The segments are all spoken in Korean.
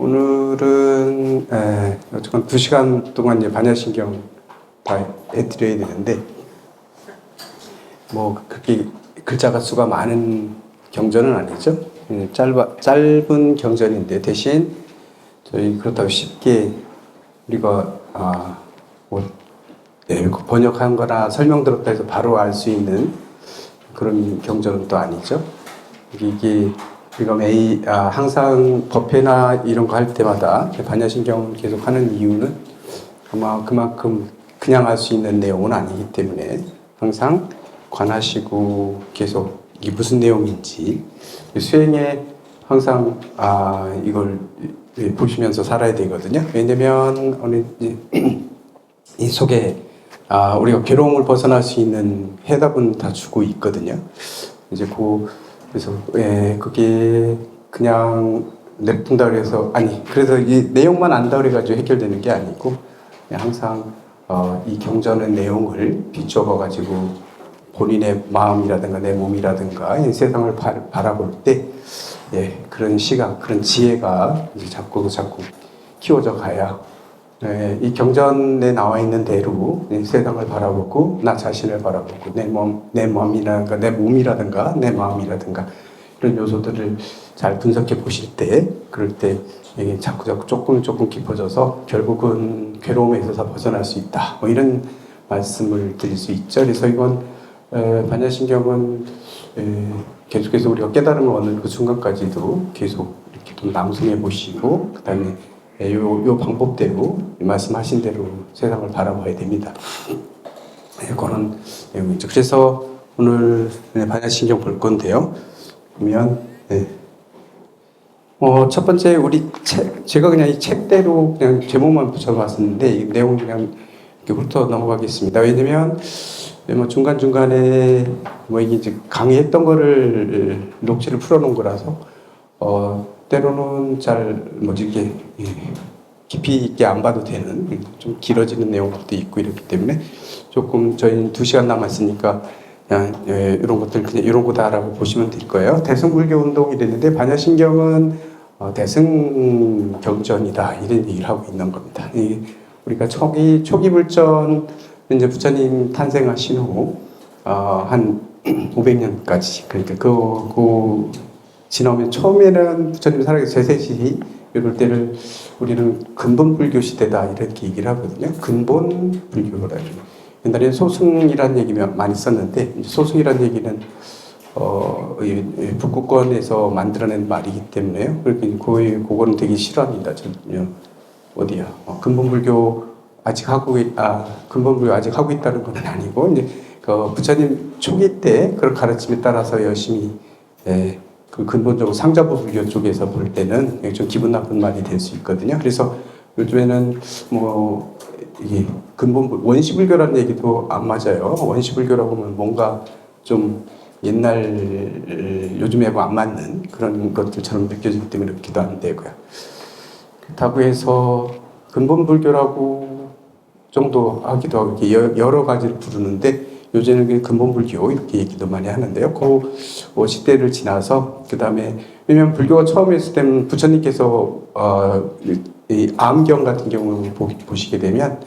오늘은 어쨌건 2시간 동안 이제 반야신경 다 해드려야 되는데 뭐 그렇게 글자가 수가 많은 경전은 아니죠. 짧은 경전인데 대신 저희 그렇다고 쉽게 우리가 번역한 거나 설명 들었다 해서 바로 알 수 있는 그런 경전은 또 아니죠. 이게 우리가 항상 법회나 이런 거 할 때마다 반야신경을 계속 하는 이유는 아마 그만큼 그냥 할 수 있는 내용은 아니기 때문에 항상 관하시고 계속 이게 무슨 내용인지 수행에 항상 이걸 보시면서 살아야 되거든요. 왜냐면 이 속에 우리가 괴로움을 벗어날 수 있는 해답은 다 주고 있거든요. 이제 그래서 그게 그냥 냅둔다 그래서 그래서 이 내용만 안다 그래가지고 해결되는 게 아니고 그냥 항상 이 경전의 내용을 비춰봐 가지고 본인의 마음이라든가 내 몸이라든가 이 세상을 바라볼 때 그런 시각, 그런 지혜가 이제 자꾸 키워져 가야 이 경전에 나와 있는 대로 세상을 바라보고 나 자신을 바라보고 내 몸이라든가 내 몸이라든가 내 마음이라든가 이런 요소들을 잘 분석해 보실 때 그럴 때 자꾸 조금 깊어져서 결국은 괴로움에 있어서 벗어날 수 있다. 뭐 이런 말씀을 드릴 수 있죠. 그래서 이건 반야신경은 계속해서 우리가 깨달음을 얻는 그 순간까지도 계속 이렇게 좀 낭송해 보시고 그다음에 요 방법대로 말씀하신 대로 세상을 바라봐야 됩니다. 그런 내용이죠. 그래서 오늘 반야신경 볼 건데요. 보면 첫 번째 우리 제가 그냥 이 책대로 그냥 제목만 붙여봤었는데 이 내용 그냥 이렇게 훑어 넘어가겠습니다. 왜냐면 중간중간에 이게 이제 강의했던 거를 녹취를 풀어놓은 거라서 때로는 이렇게 깊이 있게 안 봐도 되는 좀 길어지는 내용들도 있고 이렇기 때문에 조금 저희는 2시간 남았으니까 그냥 이런 것들 그냥 이런 거다라고 보시면 될 거예요. 대승불교 운동이 됐는데 반야신경은 대승경전이다 이런 얘기를 하고 있는 겁니다. 우리가 초기 불전 이제 부처님 탄생하신 후 한 500년까지 그러니까 그 지나면 처음에는 부처님 살아계신 제3시 이럴 때를 우리는 근본불교 시대다 이렇게 얘기를 하거든요. 근본불교라. 옛날에 소승이라는 얘기 많이 썼는데 소승이라는 얘기는 북구권에서 만들어낸 말이기 때문에요. 그거는 되게 싫어합니다. 어디야? 근본불교 아직 하고 있다는 건 아니고 이제 그 부처님 초기 때 그런 가르침에 따라서 열심히 그 근본적으로 상자부 불교 쪽에서 볼 때는 좀 기분 나쁜 말이 될 수 있거든요. 그래서 요즘에는 이게 원시불교라는 얘기도 안 맞아요. 원시불교라고 하면 뭔가 좀 요즘에하고 안 맞는 그런 것들처럼 느껴지기 때문에 그렇게도 안 되고요. 그렇다고 해서 근본불교라고 정도 하기도 하고 여러 가지를 부르는데 요즘에는 근본불교 이렇게 얘기도 많이 하는데요. 그 시대를 지나서 그 다음에 왜냐하면 불교가 처음 했을 때는 부처님께서 이 암경 같은 경우 보시게 되면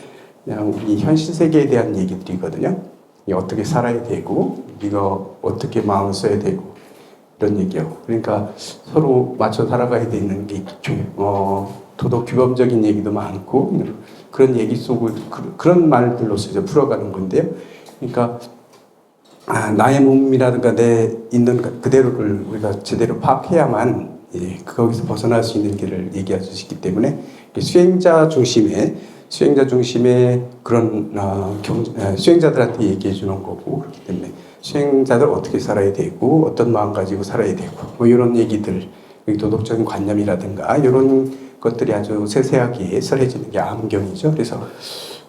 그냥 이 현실 세계에 대한 얘기들이거든요. 어떻게 살아야 되고 우리가 어떻게 마음을 써야 되고 이런 얘기요. 그러니까 서로 맞춰 살아가야 되는 게 도덕 규범적인 얘기도 많고 그런 얘기 속을 그런 말들로서 이제 풀어가는 건데요. 그러니까 나의 몸이라든가 내 있는 그대로를 우리가 제대로 파악해야만 거기서 벗어날 수 있는 길을 얘기할 수 있기 때문에 수행자 중심의 그런 수행자들한테 얘기해 주는 거고 그렇기 때문에 수행자들 어떻게 살아야 되고 어떤 마음 가지고 살아야 되고 뭐 이런 얘기들 도덕적인 관념이라든가 이런 것들이 아주 세세하게 설해지는 게 암경이죠. 그래서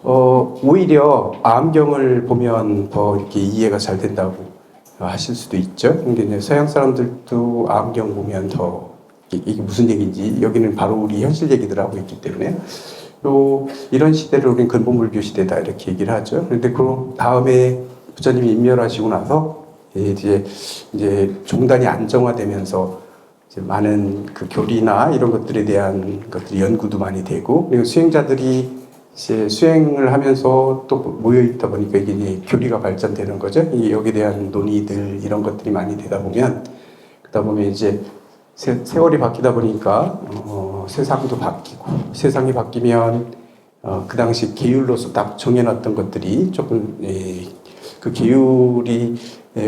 오히려 암경을 보면 더 이렇게 이해가 잘 된다고 하실 수도 있죠. 근데 이제 서양 사람들도 암경 보면 더 이게 무슨 얘기인지 여기는 바로 우리 현실 얘기들 하고 있기 때문에 이런 시대를 우리는 근본불교 시대다 이렇게 얘기를 하죠. 그런데 그 다음에 부처님이 인멸하시고 나서 이제 종단이 안정화되면서 이제 많은 그 교리나 이런 것들에 대한 것들 연구도 많이 되고, 그리고 수행자들이 이제 수행을 하면서 또 모여 있다 보니까 이게 이제 교리가 발전되는 거죠. 여기에 대한 논의들 이런 것들이 많이 되다 보면, 그러다 보면 이제 세월이 바뀌다 보니까 세상도 바뀌고, 세상이 바뀌면 그 당시 계율로서 딱 정해놨던 것들이 조금 그 계율이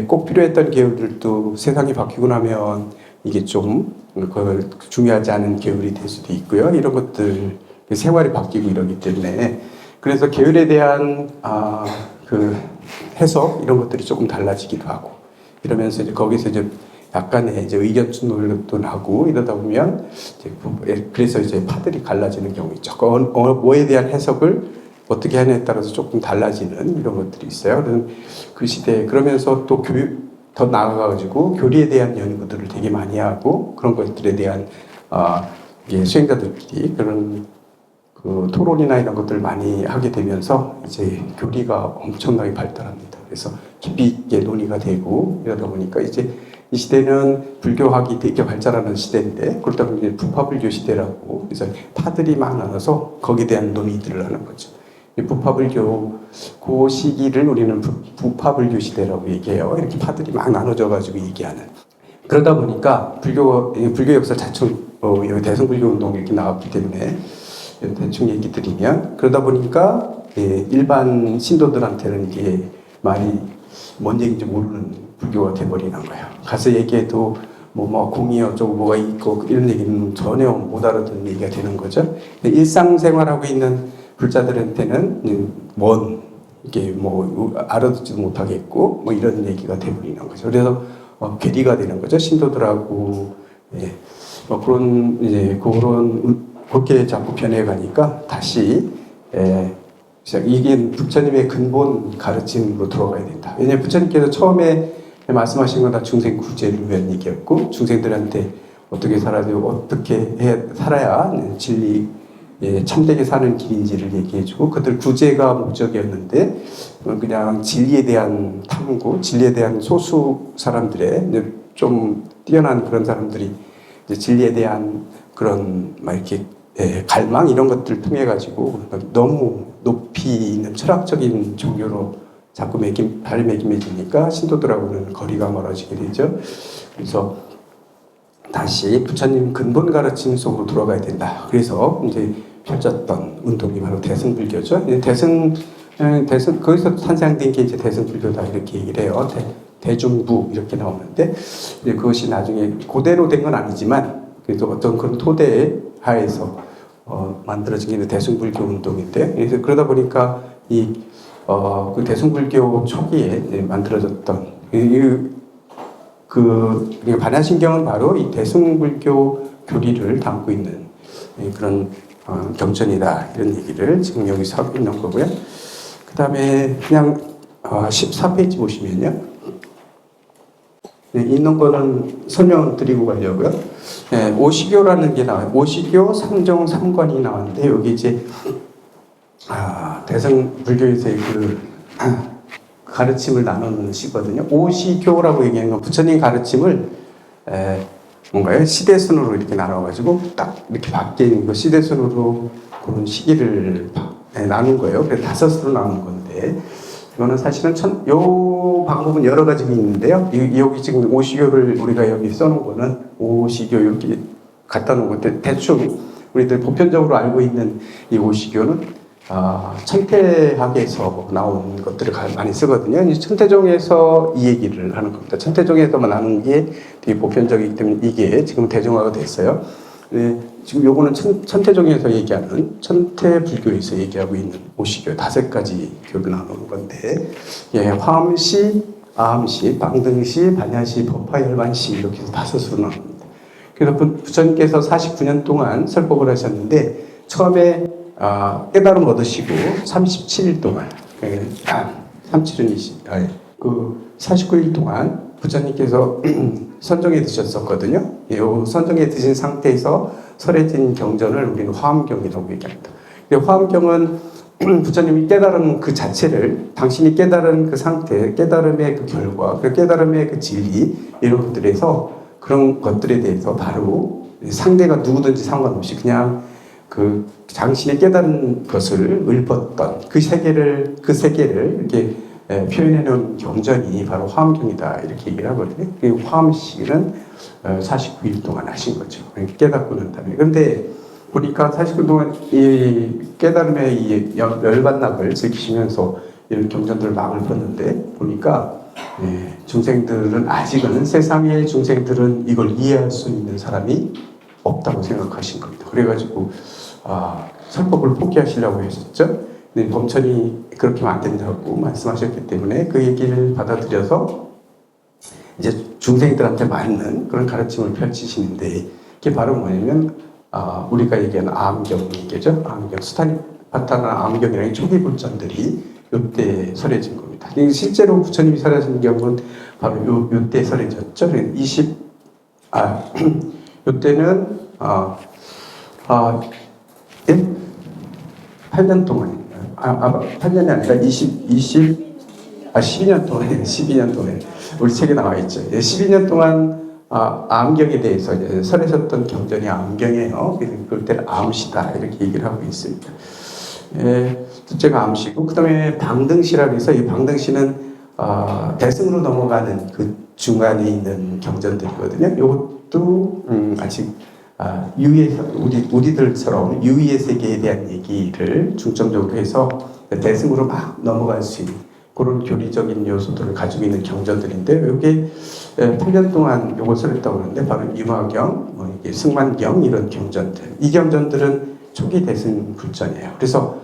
꼭 필요했던 계율들도 세상이 바뀌고 나면 이게 좀 그걸 중요하지 않은 계율이 될 수도 있고요. 이런 것들 생활이 바뀌고 이러기 때문에, 그래서 계율에 대한 그 해석 이런 것들이 조금 달라지기도 하고, 이러면서 이제 거기서 이제 약간의 이제 의견 충돌도 나고 이러다 보면 그래서 이제 파들이 갈라지는 경우 있죠. 뭐에 대한 해석을 어떻게 하느냐에 따라서 조금 달라지는 이런 것들이 있어요. 그 시대에 그러면서 또 교육 더 나아가가지고 교리에 대한 연구들을 되게 많이 하고, 그런 것들에 대한 수행자들끼리 그런 그 토론이나 이런 것들을 많이 하게 되면서 이제 교리가 엄청나게 발달합니다. 그래서 깊이 있게 논의가 되고 이러다 보니까 이제 이 시대는 불교학이 되게 발달하는 시대인데, 그렇다 보니 부파불교 시대라고, 그래서 파들이 많아서 거기에 대한 논의들을 하는 거죠. 부파불교 그 시기를 우리는 부파불교 시대라고 얘기해요. 이렇게 파들이 막 나눠져 가지고 얘기하는. 그러다 보니까 불교 역사 자체 여기 대승불교 운동이 이렇게 나왔기 때문에 대충 얘기 드리면, 그러다 보니까 일반 신도들한테는 이게 많이 뭔 얘기인지 모르는 불교가 돼버리는 거예요. 가서 얘기해도 뭐 공이 어쩌고 뭐가 있고 이런 얘기는 전혀 못 알아듣는 얘기가 되는 거죠. 일상생활하고 있는 불자들한테는 이게 뭐 알아듣지도 못하겠고 뭐 이런 얘기가 돼버리는 거죠. 그래서 괴리가 되는 거죠. 신도들하고 뭐 그런 이제 그렇게 자꾸 변해가니까 다시 이게 부처님의 근본 가르침으로 들어가야 된다. 왜냐하면 부처님께서 처음에 말씀하신 건 다 중생 구제를 위한 얘기였고, 중생들한테 어떻게 살아야 진리, 참되게 사는 길인지를 얘기해주고, 그들 구제가 목적이었는데, 그냥 진리에 대한 탐구, 진리에 대한 소수 사람들의 좀 뛰어난 그런 사람들이 이제 진리에 대한 그런 막 이렇게 갈망 이런 것들을 통해 가지고 너무 높이 있는 철학적인 종교로 자꾸 발이 매김해지니까 신도들하고는 거리가 멀어지게 되죠. 그래서 다시 부처님 근본 가르침 속으로 들어가야 된다. 그래서 이제 펼쳤던 운동이 바로 대승불교죠. 거기서 탄생된 게 이제 대승불교다 이렇게 얘기를 해요. 대중부 이렇게 나오는데, 이제 그것이 나중에 그대로 된 건 아니지만 그래도 어떤 그런 토대 하에서 만들어진 게 대승불교 운동인데, 그래서 그러다 보니까 그 대승불교 초기에 만들어졌던 반야신경은 바로 이 대승불교 교리를 담고 있는 그런 경전이다, 이런 얘기를 지금 여기서 하고 있는 거고요. 그 다음에 그냥 14페이지 보시면요, 있는 거는 설명드리고 가려고요. 오시교라는 게 나와요. 오시교, 삼종, 삼관이 나왔는데, 여기 이제 대승불교에서의 그 가르침을 나누는 시거든요. 오시교라고 얘기하는 건 부처님 가르침을 뭔가요? 시대순으로 이렇게 나눠가지고 딱 이렇게 바뀐 거, 시대순으로 그런 시기를 나눈 거예요. 그래서 5으로 나눈 건데, 이거는 사실은 요 방법은 여러 가지가 있는데요. 여기 지금 오시교를 우리가 여기 써놓은 거는 오시교 이렇게 갖다 놓은 건데, 대충 우리들 보편적으로 알고 있는 이 오시교는 천태학에서 나온 것들을 많이 쓰거든요. 천태종에서 이 얘기를 하는 겁니다. 천태종에서만 나눈 게 되게 보편적이기 때문에 이게 지금 대중화가 됐어요. 지금 요거는 천태종에서 얘기하는, 천태불교에서 얘기하고 있는 오시교 5가지 교를 나누는 건데, 화엄시, 아함시, 방등시, 반야시, 법화열반시 이렇게 해서 5으로 나눕니다. 그래서 부처님께서 49년 동안 설법을 하셨는데, 처음에 깨달음 얻으시고 37일 동안, 49일 동안 부처님께서 선정해 드셨었거든요. 이 선정해 드신 상태에서 설해진 경전을 우리는 화엄경이라고 얘기합니다. 화엄경은 부처님이 깨달은 그 자체를, 당신이 깨달은 그 상태, 깨달음의 그 결과, 그 깨달음의 그 진리, 이런 것들에서 그런 것들에 대해서 바로 상대가 누구든지 상관없이 그냥 그 당신의 깨달은 것을 읊었던 그 세계를 이렇게 표현해 놓은 경전이 바로 화엄경이다 이렇게 얘기를 하거든요. 그 화엄식은 49일 동안 하신 거죠. 깨닫고 난 다음에. 그런데 보니까 49일 동안 이 깨달음의 이 열반납을 즐기시면서 이런 경전들을 막 읊었는데 보니까 중생들은 아직은 세상의 중생들은 이걸 이해할 수 있는 사람이 없다고 생각하신 겁니다. 그래가지고 설법을 포기하시려고 했었죠. 근데 범천이 그렇게 하면 안 된다고 말씀하셨기 때문에 그 얘기를 받아들여서 이제 중생들한테 맞는 그런 가르침을 펼치시는데 이게 바로 뭐냐면 우리가 얘기하는 암경이겠죠. 암경, 수타니파타나 암경이라는 초기 불전들이 이때 설해진 겁니다. 실제로 부처님이 설해진 경우는 바로 이때 설해졌죠. 이때는 8년 동안 8년이 아니라 12년 동안 12년 동안 우리 책에 나와 있죠. 12년 동안 암경에 대해서 이제 설하셨던 경전이 암경이에요. 그럴 암시다 이렇게 얘기를 하고 있습니다. 둘째가 암시고 그 다음에 방등시라고 해서 이 방등시는 대승으로 넘어가는 그 중간에 있는 경전들이거든요. 이것도 아직 유의 우리들처럼 유의의 세계에 대한 얘기를 중점적으로 해서 대승으로 막 넘어갈 수 있는 그런 교리적인 요소들을 가지고 있는 경전들인데 이게 8년 동안 이것을 했다고 하는데 바로 유마경, 승만경 이런 경전들. 이 경전들은 초기 대승 불전이에요. 그래서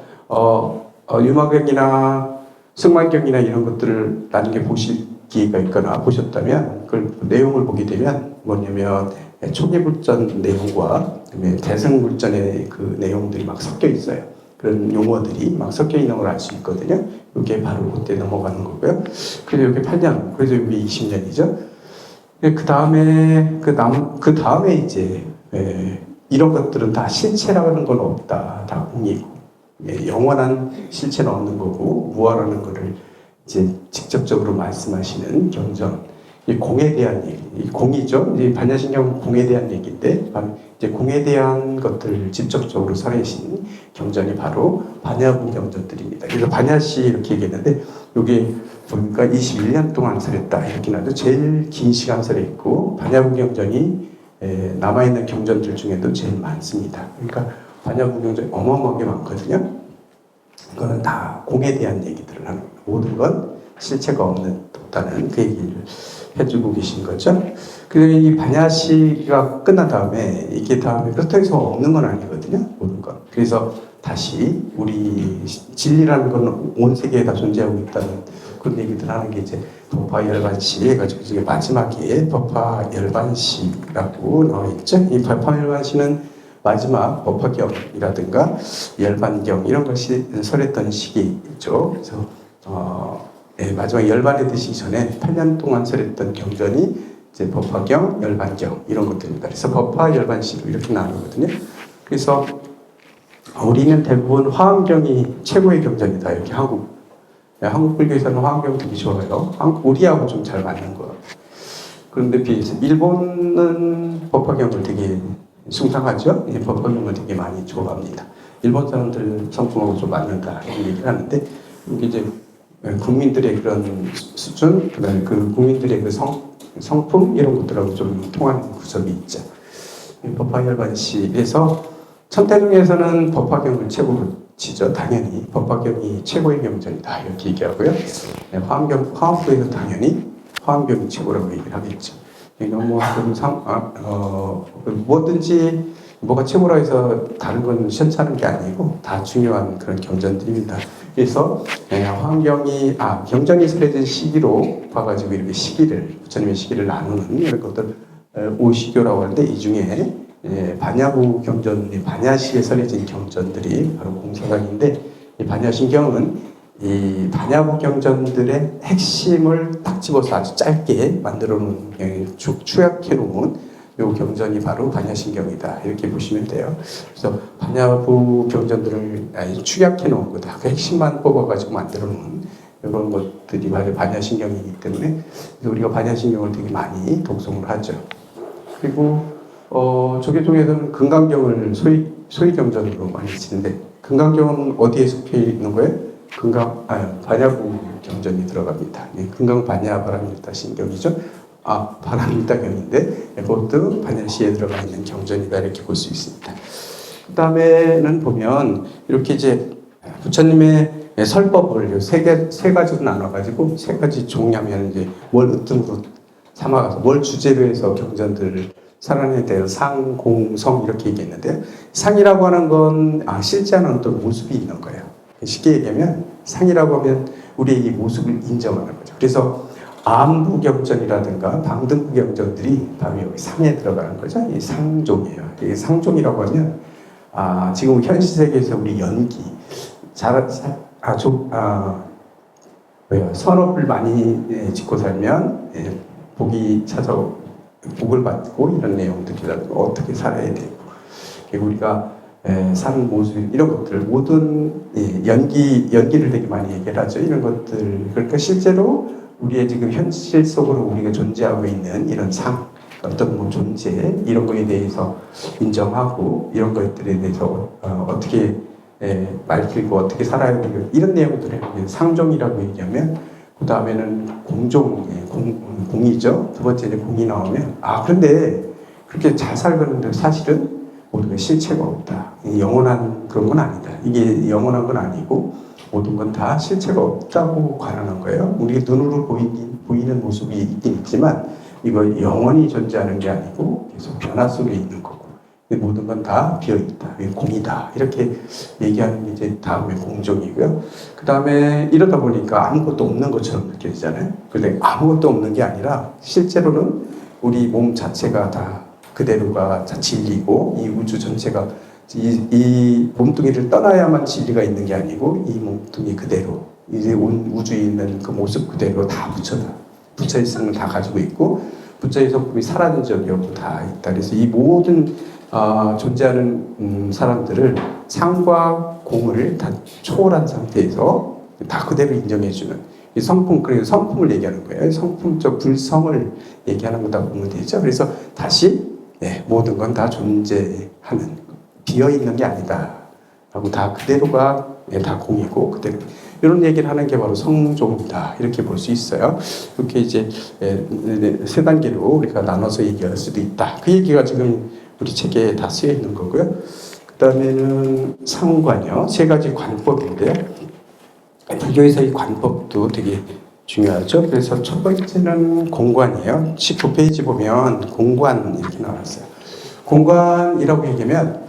유마경이나 승만경이나 이런 것들을 나중에 보실 기회가 있거나 보셨다면 그 내용을 보게 되면 뭐냐면 초기 불전 내용과 그다음에 대승 불전의 그 내용들이 막 섞여 있어요. 그런 용어들이 막 섞여 있는 걸 알 수 있거든요. 이게 바로 그때 넘어가는 거고요. 그래서 이게 8년, 그래서 이게 20년이죠. 그 다음에 이제 이런 것들은 다 실체라는 건 없다, 다 공이고 영원한 실체는 없는 거고 무아라는 거를 이제 직접적으로 말씀하시는 경전. 이 공에 대한 얘기, 이 공이죠. 이 반야신경 공에 대한 얘기인데, 이제 공에 대한 것들을 직접적으로 설하신 경전이 바로 반야부 경전들입니다. 그래서 반야시 이렇게 얘기했는데, 여기 보니까 21년 동안 설했다 이렇게 나도 제일 긴 시간 설했고, 반야부 경전이 남아있는 경전들 중에도 제일 많습니다. 그러니까 반야부 경전이 어마어마하게 많거든요. 이거는 다 공에 대한 얘기들을 하는 거예요. 모든 건 실체가 없다는 그 얘기를 해주고 계신 거죠. 그래서 이 반야시가 끝난 다음에 이게 다음에 그렇다고 해서 없는 건 아니거든요. 모든 건. 그래서 다시 우리 진리라는 건 온 세계에 다 존재하고 있다는 그런 얘기들 하는 게 이제 법화 열반시 해가지고 이게 마지막에 법화 열반시라고 나와 있죠. 이 법화 열반시는 마지막 법화경이라든가 열반경 이런 것이 설했던 시기죠. 그래서 마지막 열반에 드시기 전에 8년 동안 설했던 경전이 이제 법화경, 열반경 이런 것들입니다. 그래서 법화, 열반시로 이렇게 나누거든요. 그래서 우리는 대부분 화엄경이 최고의 경전이다 이렇게 한국 불교에서는 화엄경 되게 좋아요. 우리하고 좀 잘 맞는 거. 그런데 비해서 일본은 법화경을 되게 숭상하죠. 법화경을 되게 많이 좋아합니다. 일본 사람들 성품하고 좀 맞는다 이런 얘기를 하는데 이게 이제 국민들의 그런 수준, 그다음에 그 국민들의 그 성품 이런 것들하고 좀 통하는 구석이 있죠. 법화열반시에서 천태중에서는 법화경을 최고로 치죠. 당연히 법화경이 최고의 경전이다 이렇게 얘기하고요. 화엄부에서 당연히 화엄경이 최고라고 얘기를 하겠죠. 뭐든지 뭐가 최고라 해서 다른 건 시원찮은 게 아니고 다 중요한 그런 경전들입니다. 그래서 경전이 설해진 시기로 봐가지고 이렇게 부처님의 시기를 나누는 이런 것들 오시교라고 하는데 이 중에 반야부 경전이 반야시에 설해진 경전들이 바로 공사상인데 이 반야신경은 이 반야부 경전들의 핵심을 딱 집어서 아주 짧게 만들어 놓은 축약해 놓은 요 경전이 바로 반야신경이다 이렇게 보시면 돼요. 그래서 반야부 경전들을 축약해 놓은 거다. 그 핵심만 뽑아가지고 만들어 놓은 이런 것들이 바로 반야신경이기 때문에 우리가 반야신경을 되게 많이 독송을 하죠. 그리고 조계종에서는 금강경을 소위 경전으로 많이 치는데 금강경은 어디에 속해 있는 거예요? 반야부 경전이 들어갑니다. 금강 반야바람일다 신경이죠. 바람일다 경인데 그것도 반야시에 들어가 있는 경전이다 이렇게 볼 수 있습니다. 그 다음에는 보면 이렇게 이제 부처님의 설법을 세 가지로 나눠가지고 세 가지 종류하면 이제 월 으뜸으로 삼아가서 월 주제로 해서 경전들을 살아내야 돼요. 상, 공, 성 이렇게 얘기했는데요. 상이라고 하는 건 실제하는 어떤 모습이 있는 거예요. 쉽게 얘기하면 상이라고 하면 우리의 이 모습을 인정하는 거죠. 그래서 암부경전이라든가 방등부경전들이 바로 여기 상에 들어가는 거죠. 이 상종이에요. 이 상종이라고 하면 지금 현실 세계에서 우리 연기 선업을 많이 짓고 살면 복이 복을 받고 이런 내용들이라든가 어떻게 살아야 되고 우리가 사는 모습 이런 것들 모든 연기를 되게 많이 얘기를 하죠. 이런 것들 그러니까 실제로 우리의 지금 현실 속으로 우리가 존재하고 있는 이런 어떤 존재 이런 거에 대해서 인정하고 이런 것들에 대해서 어떻게 밝히고 어떻게 살아야 되고 이런 내용들을 상종이라고 얘기하면 그 다음에는 공이죠. 두 번째는 공이 나오면 근데 그렇게 잘 살겠는데 사실은 모든 건 실체가 없다. 영원한 그런 건 아니다. 이게 영원한 건 아니고 모든 건 다 실체가 없다고 관하는 거예요. 우리 눈으로 보이는 모습이 있긴 있지만 이거 영원히 존재하는 게 아니고 계속 변화 속에 있는 거고 모든 건 다 비어있다. 공이다. 이렇게 얘기하는 게 이제 다음에 공종이고요. 그 다음에 이러다 보니까 아무것도 없는 것처럼 느껴지잖아요. 근데 아무것도 없는 게 아니라 실제로는 우리 몸 자체가 다 그대로가 진리고 이 우주 전체가 이 몸뚱이를 떠나야만 진리가 있는 게 아니고 이 몸뚱이 그대로 이제 온 우주에 있는 그 모습 그대로 다 붙여 있으면 다 가지고 있고 붙여의 성품이 사라진 적이 없고 다 있다. 그래서 이 모든 존재하는 사람들을 상과 공을 다 초월한 상태에서 다 그대로 인정해주는 이 성품, 그리고 성품을 얘기하는 거예요. 성품적 불성을 얘기하는 거다 보면 되죠. 그래서 다시 모든 건 다 존재하는 비어있는 게 아니다 하고 다 그대로가 다 공이고 그대로 이런 얘기를 하는 게 바로 성종이다 이렇게 볼 수 있어요. 이렇게 이제 세 단계로 우리가 나눠서 얘기할 수도 있다. 그 얘기가 지금 우리 책에 다 쓰여 있는 거고요. 그 다음에는 상관이요. 세 가지 관법인데요. 불교에서 이 관법도 되게 중요하죠. 그래서 첫 번째는 공관이에요. 19페이지 보면 공관 이렇게 나왔어요. 공관이라고 얘기하면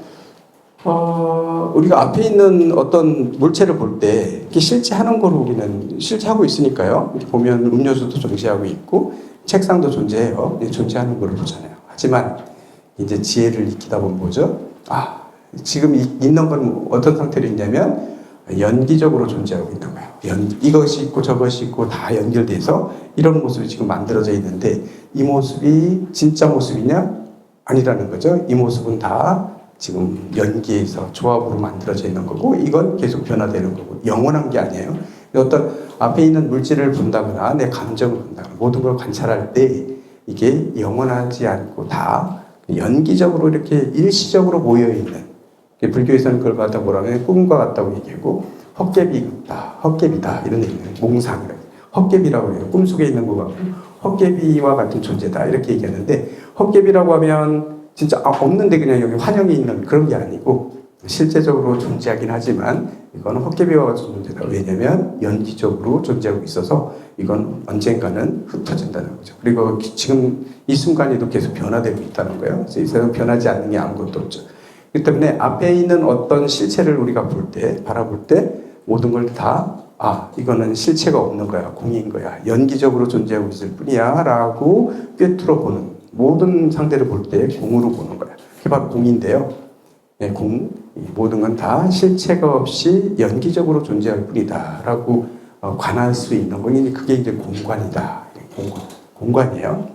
우리가 앞에 있는 어떤 물체를 볼 때 이게 실체하는 거로 우리는 실체하고 있으니까요. 이렇게 보면 음료수도 존재하고 있고 책상도 존재해요. 존재하는 거로 보잖아요. 하지만 이제 지혜를 익히다 보면 뭐죠? 지금 있는 건 어떤 상태로 있냐면 연기적으로 존재하고 있는 거예요. 이것이 있고 저것이 있고 다 연결돼서 이런 모습이 지금 만들어져 있는데 이 모습이 진짜 모습이냐? 아니라는 거죠. 이 모습은 다 지금 연기에서 조합으로 만들어져 있는 거고 이건 계속 변화되는 거고 영원한 게 아니에요. 어떤 앞에 있는 물질을 본다거나 내 감정을 본다거나 모든 걸 관찰할 때 이게 영원하지 않고 다 연기적으로 이렇게 일시적으로 모여있는 불교에서는 그걸 갖다 뭐라면 꿈과 같다고 얘기하고 헛개비다 이런 얘기예요. 몽상이라고 헛개비라고 해요. 꿈속에 있는 거 같고 헛개비와 같은 존재다 이렇게 얘기하는데 헛개비라고 하면 진짜 없는데 그냥 여기 환영이 있는 그런 게 아니고 실제적으로 존재하긴 하지만 이건 헛개비와 같은 존재다. 왜냐하면 연기적으로 존재하고 있어서 이건 언젠가는 흩어진다는 거죠. 그리고 지금 이 순간에도 계속 변화되고 있다는 거예요. 그래서 이 세상 변하지 않는 게 아무것도 없죠. 그렇기 때문에 앞에 있는 어떤 실체를 우리가 바라볼 때 모든 걸 다 이거는 실체가 없는 거야. 공인 거야. 연기적으로 존재하고 있을 뿐이야 라고 꿰뚫어 보는 모든 상대를 볼 때 공으로 보는 거야. 그게 바로 공인데요. 모든 건 다 실체가 없이 연기적으로 존재할 뿐이다 라고 관할 수 있는 공인이 그게 이제 공관이다. 공관이에요.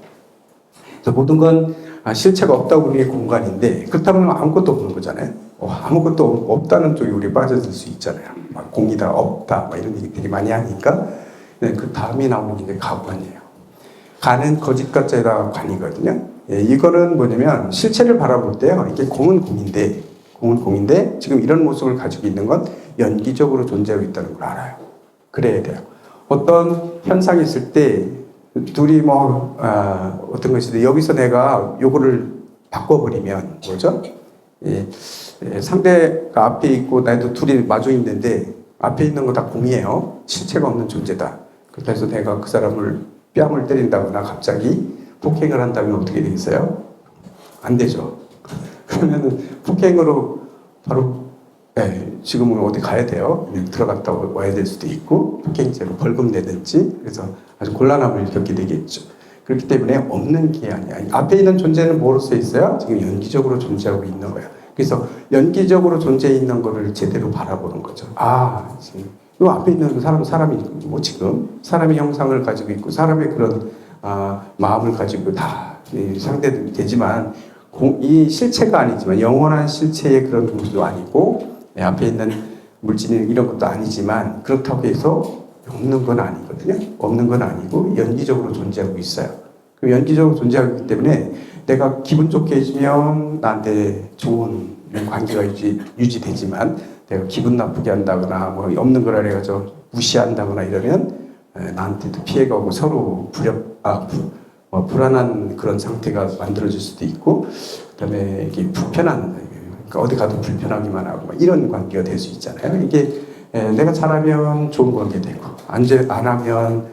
그래서 모든 건 실체가 없다고 보는 게 공관인데 그렇다면 아무것도 없는 거잖아요. 아무것도 없다는 쪽에 우리 빠져들 수 있잖아요. 막 공이다, 없다, 막 이런 얘기 되게 많이 하니까 그 다음에 나오는 게 가관이에요. 간은 거짓 가짜에다가 관이거든요. 예, 이거는 뭐냐면 실체를 바라볼 때요. 이게 공은 공인데 지금 이런 모습을 가지고 있는 건 연기적으로 존재하고 있다는 걸 알아요. 그래야 돼요. 어떤 현상이 있을 때 둘이 어떤 것이든 여기서 내가 요거를 바꿔버리면 뭐죠? 예, 상대가 앞에 있고 나도 둘이 마주 있는데 앞에 있는 거 다 공이에요. 실체가 없는 존재다. 그래서 내가 그 사람을 뺨을 때린다거나 갑자기 폭행을 한다면 어떻게 되겠어요? 안 되죠. 그러면은 폭행으로 바로 지금은 어디 가야 돼요. 들어갔다 와야 될 수도 있고 폭행죄로 벌금 내든지 그래서 아주 곤란함을 겪게 되겠죠. 그렇기 때문에 없는 게 아니야. 앞에 있는 존재는 뭐로서 있어요? 지금 연기적으로 존재하고 있는 거야. 그래서 연기적으로 존재해 있는 거를 제대로 바라보는 거죠. 지금 이 앞에 있는 사람이 뭐 지금 사람의 형상을 가지고 있고 사람의 그런 마음을 가지고 다 상대도 되지만 이 실체가 아니지만 영원한 실체의 그런 모습도 아니고 앞에 있는 물질이 이런 것도 아니지만 그렇다고 해서 없는 건 아니거든요. 없는 건 아니고 연기적으로 존재하고 있어요. 그 연기적으로 존재하기 고 때문에 내가 기분 좋게 해주면 나한테 좋은 관계가 유지되지만 내가 기분 나쁘게 한다거나 뭐 없는 거라 해가지고 무시한다거나 이러면 나한테도 피해가 오고 서로 불안한 그런 상태가 만들어질 수도 있고 그다음에 이게 불편한 그러니까 어디 가도 불편하기만 하고 이런 관계가 될 수 있잖아요. 이게 내가 잘하면 좋은 관계 되고 안 하면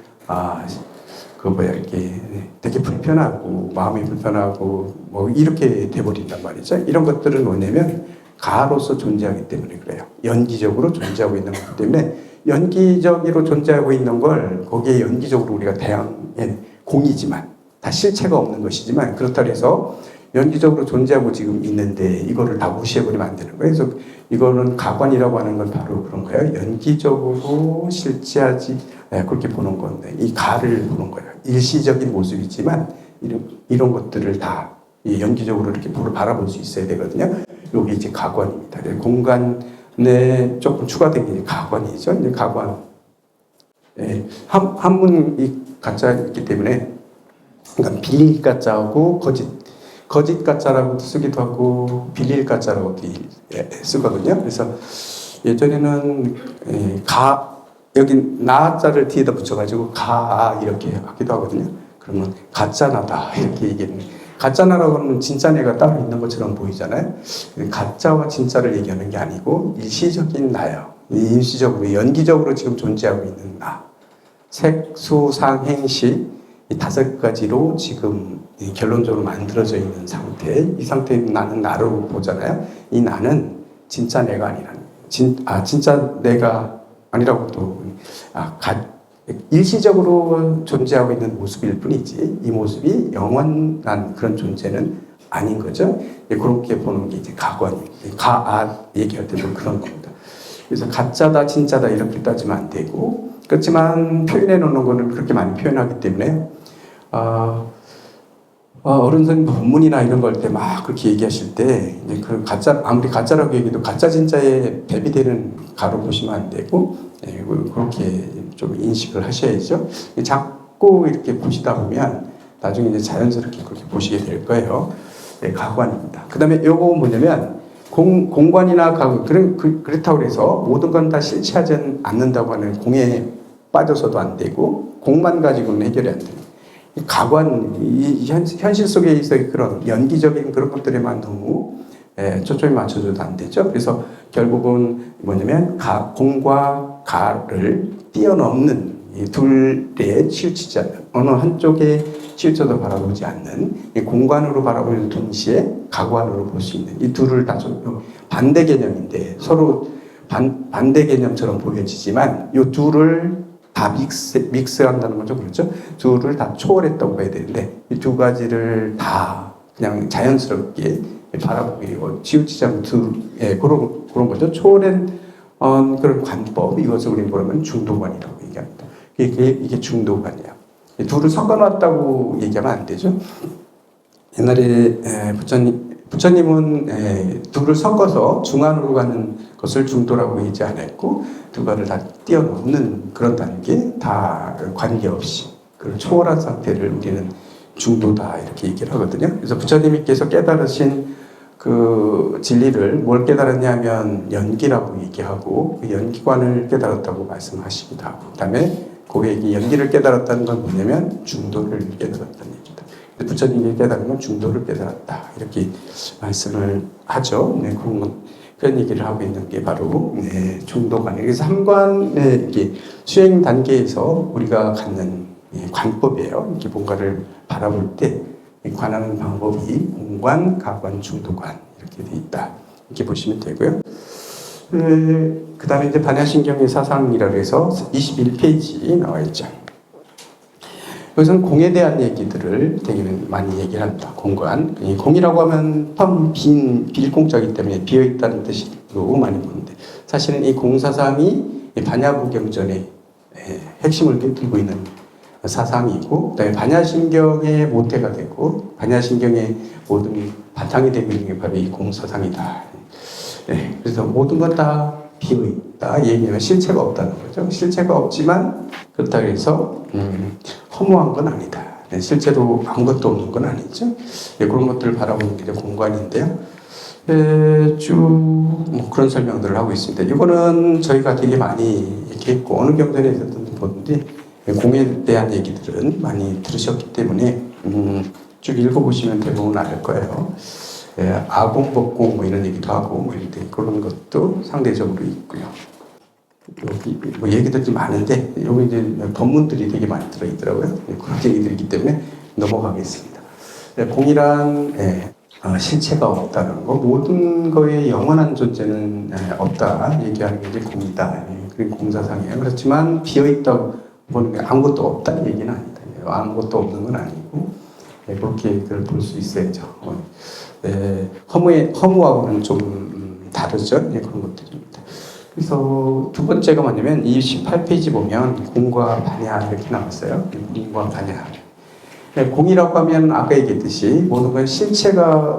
이렇게 되게 불편하고 마음이 불편하고 뭐 이렇게 돼버린단 말이죠. 이런 것들은 뭐냐면 가로서 존재하기 때문에 그래요. 연기적으로 존재하고 있는 거기 때문에 연기적으로 존재하고 있는 걸 거기에 연기적으로 우리가 공이지만 다 실체가 없는 것이지만 그렇다고 해서 연기적으로 존재하고 지금 있는데 이거를 다 무시해버리면 안 되는 거예요. 그래서 이거는 가관이라고 하는 건 바로 그런 거예요. 연기적으로 실체하지 그렇게 보는 건데 이 가를 보는 거예요. 일시적인 모습이지만 이런 것들을 다 연기적으로 이렇게 바라볼 수 있어야 되거든요. 여기 이제 가관입니다. 공간에 조금 추가된 게 가관이죠. 이제 가관. 한문이 가짜이기 때문에 그러니까 빌릴 가짜하고 거짓 가짜라고 쓰기도 하고 빌릴 가짜라고 쓰거든요. 그래서 예전에는 여기 나자를 뒤에다 붙여가지고 이렇게 하기도 하거든요. 그러면 가짜나다 이렇게 얘기하는 가짜나라고 하면 진짜네가 따로 있는 것처럼 보이잖아요. 가짜와 진짜를 얘기하는 게 아니고 일시적인 나요. 일시적으로 연기적으로 지금 존재하고 있는 나. 색소상행시 이 5가지로 지금 결론적으로 만들어져 있는 상태. 이 상태에 나는 나로 보잖아요. 이 나는 진짜 내가 아니라는 진짜 내가 아니라고 또 일시적으로 존재하고 있는 모습일 뿐이지 이 모습이 영원한 그런 존재는 아닌 거죠. 그렇게 보는 게 이제 가관입니다. 얘기할 때도 그런 겁니다. 그래서 가짜다 진짜다 이렇게 따지면 안 되고 그렇지만 표현해 놓는 거는 그렇게 많이 표현하기 때문에 어른들 본문이나 이런 걸 때 막 그렇게 얘기하실 때 이제 그 아무리 가짜라고 얘기해도 가짜 진짜에 대비되는 가로 보시면 안 되고 그렇게 좀 인식을 하셔야죠. 자꾸 이렇게 보시다 보면 나중에 이제 자연스럽게 그렇게 보시게 될 거예요. 가관입니다. 그 다음에 요거 뭐냐면 공관이나 가관 그렇다고 해서 모든 건 다 실체하지 않는다고 하는 공에 빠져서도 안 되고 공만 가지고는 해결이 안 돼요. 가관, 현실 속에 있어 그런 연기적인 그런 것들에만 너무 초점이 맞춰줘도 안 되죠. 그래서 결국은 뭐냐면 공과 가를 뛰어넘는 이 둘에 치우치지 않는 어느 한쪽에 치우쳐서 바라보지 않는 공간으로 바라보는 동시에 가관으로 볼 수 있는 이 둘을 다 반대 개념인데 서로 반대 개념처럼 보여지지만 이 둘을 다 믹스한다는 거죠. 그렇죠? 둘을 다 초월했다고 봐야 되는데 이 2가지를 다 그냥 자연스럽게 바라보기 치우치지 않고 그런 거죠. 초월한 그런 관법 이것을 우리 뭐라면 중도관이라고 얘기합니다. 이게 중도관이에요. 둘을 섞어놨다고 얘기하면 안 되죠. 옛날에 부처님은 둘을 섞어서 중안으로 가는 것을 중도라고 얘기 안 했고 2가를 다 뛰어넘는 그런 단계 다 관계없이 그런 초월한 상태를 우리는 중도다 이렇게 얘기를 하거든요. 그래서 부처님께서 깨달으신 그 진리를 뭘 깨달았냐면 연기라고 얘기하고 그 연기관을 깨달았다고 말씀하시기도 하고 그다음에 고객이 연기를 깨달았다는 건 뭐냐면 중도를 깨달았다는 얘기다. 부처님이 깨달은 건 중도를 깨달았다 이렇게 말씀을 하죠. 네, 그런 얘기를 하고 있는 게 바로 네, 중도관이에요. 그래서 삼관의 이게 수행 단계에서 우리가 갖는 관법이에요. 이렇게 뭔가를 바라볼 때 관하는 방법이 공관, 가관, 중도관 이렇게 돼 있다. 이렇게 보시면 되고요. 그 다음에 이제 반야신경의 사상이라고 해서 21페이지 나와 있죠. 여기서는 공에 대한 얘기들을 되게 많이 얘기를 합니다. 공관. 공이라고 하면 빌 공자이기 때문에 비어있다는 뜻으로 많이 보는데 사실은 이 공사상이 반야부경전의 핵심을 꿰뚫고 있는 사상이고 그다음에 반야신경의 모태가 되고 반야신경의 모든 바탕이 되고 있는 게 바로 이 공사상이다. 네, 그래서 모든 것 다 비어있다. 얘기하면 실체가 없다는 거죠. 실체가 없지만 그렇다고 해서 허무한 건 아니다. 네, 실제로 아무것도 없는 건 아니죠. 네, 그런 것들을 바라보는 게 공관인데요. 쭉 그런 설명들을 하고 있습니다. 이거는 저희가 되게 많이 얘기했고 어느 경전에서도 보는데 공에 대한 얘기들은 많이 들으셨기 때문에 쭉 읽어보시면 대부분 알 거예요. 아공법공 뭐 이런 얘기도 하고 뭐 이런데 그런 것도 상대적으로 있고요. 여기 뭐 얘기들이 많은데 여기 이제 법문들이 되게 많이 들어있더라고요. 그런 얘기들이기 때문에 넘어가겠습니다. 공이란 실체가 없다는 거, 모든 거에 영원한 존재는 없다 얘기하는 게 이제 공이다. 그리고 공사상이에요. 그렇지만 비어있다고 보는 게 아무것도 없다는 얘기는 아니다. 아무것도 없는 건 아니고 그렇게 그걸 볼 수 있어야죠. 허무하고는 좀 다르죠. 그런 것들입니다. 그래서 두 번째가 뭐냐면 이 18페이지 보면 공과 반야 이렇게 나왔어요. 공과 반야. 공이라고 하면 아까 얘기했듯이 모든 건 실체가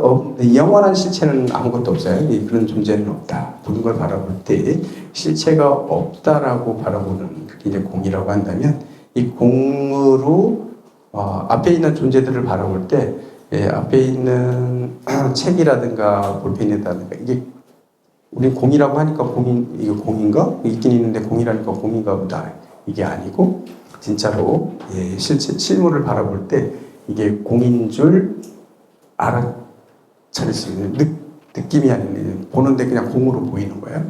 영원한 실체는 아무것도 없어요. 그런 존재는 없다. 모든 걸 바라볼 때 실체가 없다라고 바라보는 그게 이제 공이라고 한다면 이 공으로 앞에 있는 존재들을 바라볼 때 앞에 있는 책이라든가 볼펜이라든가 이게 우리 공이라고 하니까 이게 공인가? 있긴 있는데 공이라니까 공인가 보다. 이게 아니고 진짜로 실물을 바라볼 때 이게 공인 줄 알아차릴 수 있는 느낌이 아니라 보는데 그냥 공으로 보이는 거예요.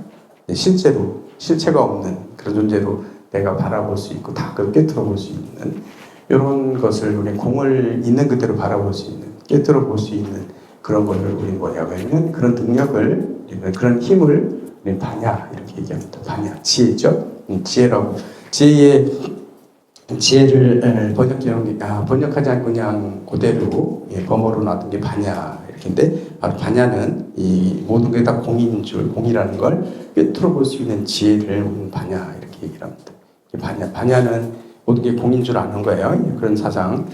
실제로 실체가 없는 그런 존재로 내가 바라볼 수 있고 다 그걸 깨트려 볼 수 있는 이런 것을 우리 공을 있는 그대로 바라볼 수 있는 깨트려 볼 수 있는 그런 것을 우리 뭐냐고 하면 그런 능력을 그런 힘을 우리 반야 이렇게 얘기합니다. 반야 지혜죠. 지혜라고 지혜를 번역하지 않고 그냥 그대로 범어로 놔둔 게 반야 이렇게인데 바로 반야는 이 모든 게 다 공인 줄 공이라는 걸 꿰뚫어 볼 수 있는 지혜를 반야 이렇게 얘기를 합니다. 반야는 모든 게 공인 줄 아는 거예요. 그런 사상을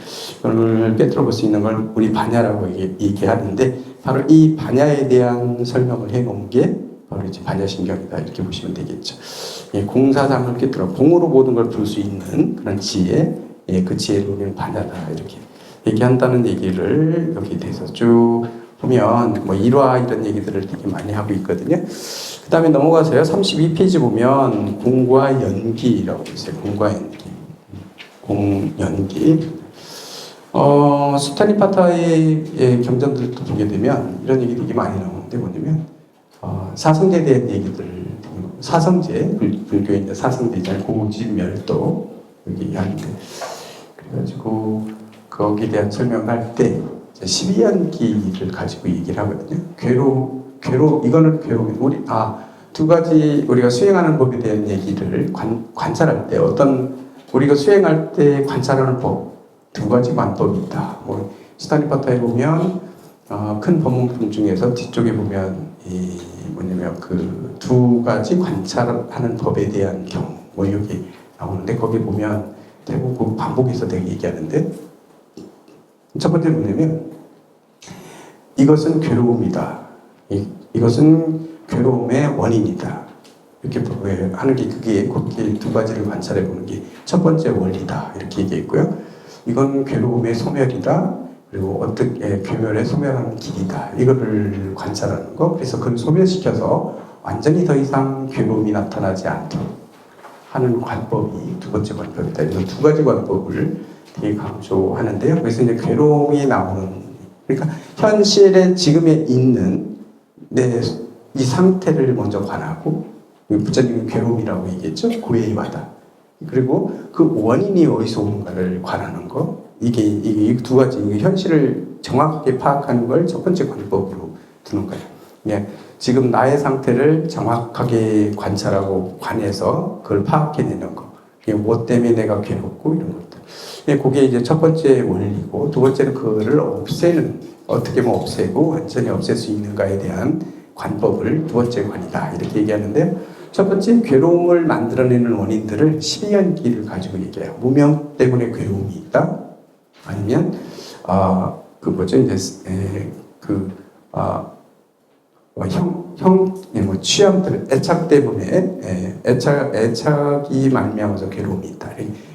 꿰뚫어 볼 수 있는 걸 우리 반야라고 얘기하는데 바로 이 반야에 대한 설명을 해놓은 게 바로 이제 반야신경이다 이렇게 보시면 되겠죠. 공사상을 꿰뚫어 공으로 모든 걸 볼 수 있는 그런 지혜, 그 지혜를 우리는 반야다 이렇게 얘기한다는 얘기를 여기 대해서 쭉 보면 뭐 일화 이런 얘기들을 되게 많이 하고 있거든요. 그 다음에 넘어가서요. 32페이지 보면 공과 연기라고 있어요. 공과 연기. 공연기. 스타니파타의 경전들도 보게 되면 이런 얘기 되게 많이 나오는데 뭐냐면 사성제에 대한 얘기들, 사성제, 불교의 이제 사성제잖아요. 고집멸도 여기 하는데 그래가지고 거기에 대한 설명할 때 12연기를 가지고 얘기를 하거든요. 이거는 괴로움. 두 가지 우리가 수행하는 법에 대한 얘기를 관찰할 때 우리가 수행할 때 관찰하는 법 두 가지 관법이 있다. 스타니파타에 보면 큰 법문품 중에서 뒤쪽에 보면 뭐냐면 그 두 가지 관찰하는 법에 대한 경우 여기 나오는데 거기 보면 대부분 반복해서 되게 얘기하는데 첫 번째 뭐냐면 이것은 괴로움이다. 이것은 괴로움의 원인이다. 이렇게 하는 게 그게 두 가지를 관찰해 보는 게 첫 번째 원리다. 이렇게 얘기했고요. 이건 괴로움의 소멸이다. 그리고 어떻게 괴멸에 소멸하는 길이다. 이거를 관찰하는 거. 그래서 그걸 소멸시켜서 완전히 더 이상 괴로움이 나타나지 않도록 하는 관법이 두 번째 관법이다. 이런 두 가지 관법을 되게 강조하는데요. 그래서 이제 괴로움이 나오는, 그러니까 현실에 지금에 있는 이 상태를 먼저 관하고, 부처님은 괴로움이라고 얘기했죠. 고해이와다. 그리고 그 원인이 어디서 오는가를 관하는 거. 이게 이 두 가지, 현실을 정확하게 파악하는 걸 첫 번째 관법으로 두는 거예요. 예, 지금 나의 상태를 정확하게 관찰하고 관해서 그걸 파악해내는 거. 이게 무엇 때문에 내가 괴롭고 이런 것들. 예, 그게 이제 첫 번째 원리고, 두 번째는 그거를 없애는, 어떻게 하면 없애고 완전히 없앨 수 있는가에 대한 관법을 두 번째 관이다. 이렇게 얘기하는데요. 첫 번째, 괴로움을 만들어내는 원인들을 12연기를 가지고 얘기해요. 무명 때문에 괴로움이 있다. 아니면, 취향들, 애착 때문에, 애착이 말미암아서 괴로움이 있다.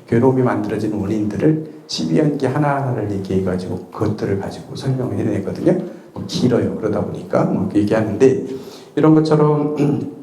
괴로움이 만들어지는 원인들을 12연기 하나하나를 얘기해가지고 그것들을 가지고 설명을 해내거든요. 길어요. 그러다 보니까 얘기하는데, 이런 것처럼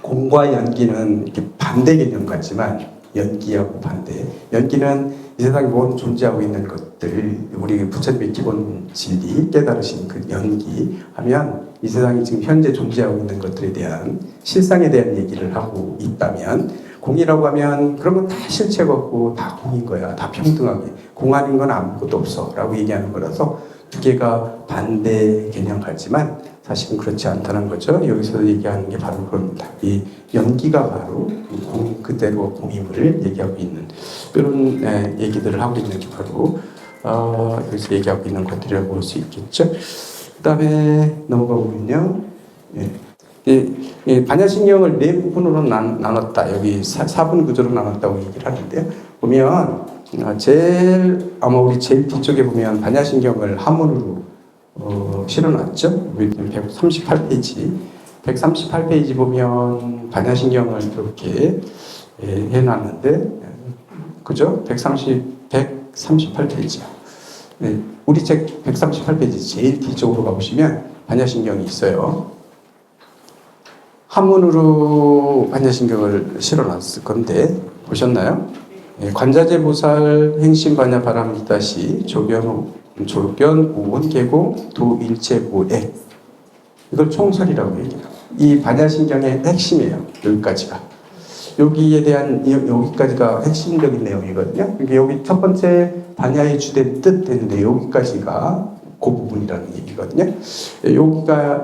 공과 연기는 이렇게 반대 개념 같지만, 연기하고 반대. 연기는 이 세상에 모든 존재하고 있는 것들, 우리 부처님의 기본 진리, 깨달으신 그 연기 하면 이 세상이 지금 현재 존재하고 있는 것들에 대한 실상에 대한 얘기를 하고 있다면, 공이라고 하면 그런 건 다 실체가 없고 다 공인 거야. 다 평등하게. 공 아닌 건 아무것도 없어. 라고 얘기하는 거라서 두 개가 반대 개념 같지만 사실은 그렇지 않다는 거죠. 여기서 얘기하는 게 바로 그겁니다. 이 연기가 바로 공 그대로 공임을 얘기하고 있는 이런 얘기들을 하고 있는 게 바로 여기서 얘기하고 있는 것들이라고 볼 수 있겠죠. 그 다음에 넘어가 보면요. 반야신경을 네 부분으로 나눴다. 여기 4분 구조로 나눴다고 얘기를 하는데요. 보면 아마 우리 제일 뒤쪽에 보면 반야신경을 한문으로 실어놨죠. 138페이지. 138페이지 보면 반야신경을 이렇게 해놨는데, 그죠? 138페이지요. 네, 우리 책 138페이지 제일 뒤쪽으로 가보시면 반야신경이 있어요. 한문으로 반야신경을 실어놨을 건데, 보셨나요? 관자재 보살 행심 반야 바람이다시 조견 우원 계공 도 일체 보액, 이걸 총설이라고 얘기해요. 이 반야신경의 핵심이에요. 여기까지가. 여기에 대한 여기까지가 핵심적인 내용이거든요. 그러니까 여기 첫 번째 반야의 주된 뜻 되는데 여기까지가 그 부분이라는 얘기거든요. 여기가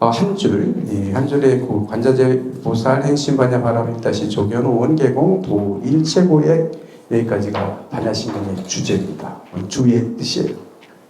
한 줄에 그 관자재 보살 행심 반야 바람이 다시 조견 우원 계공 도 일체 보액, 여기까지가 반야신경의 주제입니다. 주의 뜻이에요.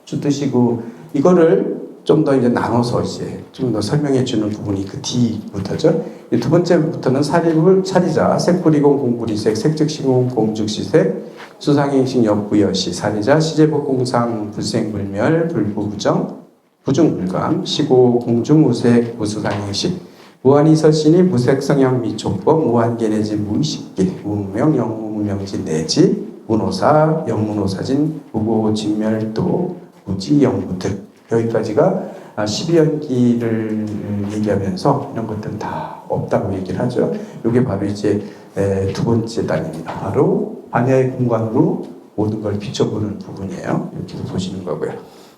주 뜻이고, 이거를 좀 더 이제 나눠서 이제 좀 더 설명해 주는 부분이 그 뒤부터죠. 두 번째부터는 사리자, 색불이공 공불이색, 색즉시공 공즉시색, 수상행식 역부여시, 사리자, 시제복공상 불생불멸, 불부부정, 부중불감, 시고 공중우색, 무수상행식, 무한이설신이 무색성향 미촉법, 무한계내지 무의식계, 무명 영무명지 내지, 문호사, 영문호사진, 무고진멸도, 무지영무득. 여기까지가 12연기를 얘기하면서 이런 것들은 다 없다고 얘기를 하죠. 이게 바로 이제 두 번째 단입니다. 바로 반야의 공간으로 모든 걸 비춰보는 부분이에요. 이렇게 보시는 거고요.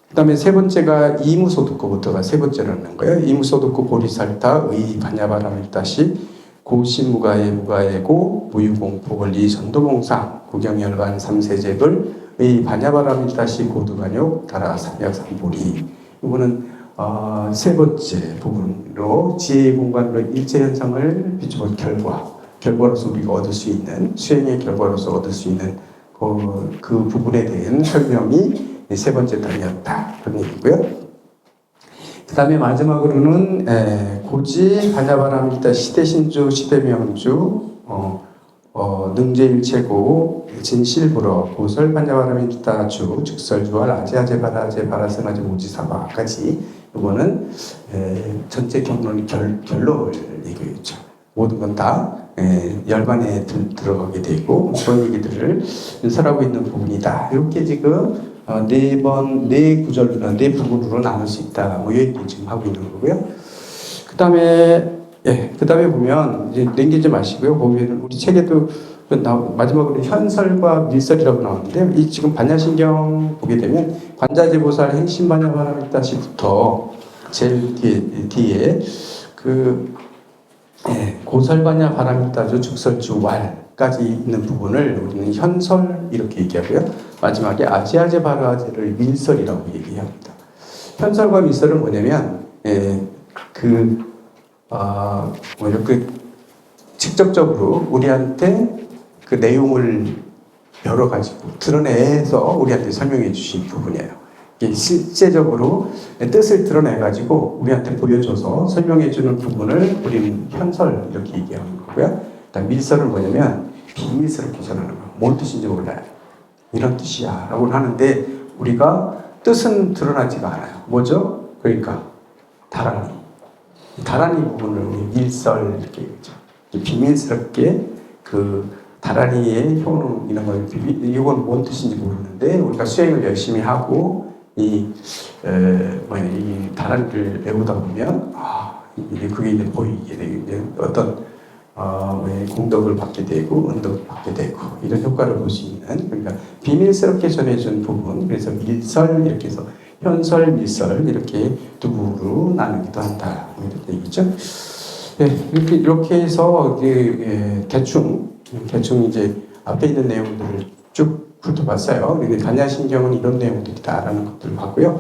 그 다음에 세 번째가 이무소득고부터가 세 번째라는 거예요. 이무소득고 보리살타 의 반야바람일다시 고신무가의 무가의고 무유공포 권리 전도봉상 구경열반 삼세제불 의 반야바람일다시 고두간욕 따라 삼약삼보리. 이거는 세 번째 부분으로 지혜의 공간으로 일체 현상을 비춰본 결과로서 우리가 얻을 수 있는, 수행의 결과로서 얻을 수 있는 그 부분에 대한 설명이 세 번째 단이었다. 그런 얘기고요. 그 다음에 마지막으로는 고지 반야바람일다 시대신주 시대명주 능제일체고 진실불어 고설 반야바람일다 주 즉설주할 아제아제바라제 바라생아제 오지사바까지, 이거는 전체 경론 결론을 얘기했죠. 모든 건 다 열반에 들어가게 되고 그런 얘기들을 연설하고 있는 부분이다. 이렇게 지금 네 구절로, 네 부분으로 나눌 수 있다. 뭐 이렇게 지금 하고 있는 거고요. 그 다음에 보면 이제 넘기지 마시고요. 보면 우리 책에도 마지막으로 현설과 밀설이라고 나오는데 이 지금 반야신경 보게 되면 관자재보살 행심반야바라밀다시부터 제일 뒤에 고설반야 바라밀다주 죽설주 왈까지 있는 부분을 우리는 현설 이렇게 얘기하고요. 마지막에 아지아제 바라제를 밀설이라고 얘기합니다. 현설과 밀설은 뭐냐면 이렇게 직접적으로 우리한테 그 내용을 여러 가지 드러내서 우리한테 설명해 주신 부분이에요. 이게 실제적으로 뜻을 드러내 가지고 우리한테 보여줘서 설명해 주는 부분을 우리는 현설 이렇게 얘기하는 거고요. 그다음 밀설은 뭐냐면 비밀스럽게 전하는 거예요. 뭔 뜻인지 몰라요. 이런 뜻이야 라고 하는데 우리가 뜻은 드러나지가 않아요. 뭐죠? 그러니까 다라니 부분을 우리 밀설 이렇게 얘기하죠. 비밀스럽게 그 다라니의 효능 이런 걸 이건 뭔 뜻인지 모르는데 우리가 수행을 열심히 하고 이 다라니를 외우다 보면 그게 이제 보이게 되고 이제 어떤 공덕을 받게 되고 은덕을 받게 되고 이런 효과를 볼 수 있는 그러니까 비밀스럽게 전해준 부분 그래서 밀설 이렇게 해서 현설 밀설 이렇게 두 부분으로 나누기도 한다 이런 얘기죠. 이렇게 해서 대충 이제 앞에 있는 내용들을 쭉 훑어봤어요. 반야신경은 이런 내용들이다라는 것들을 봤고요.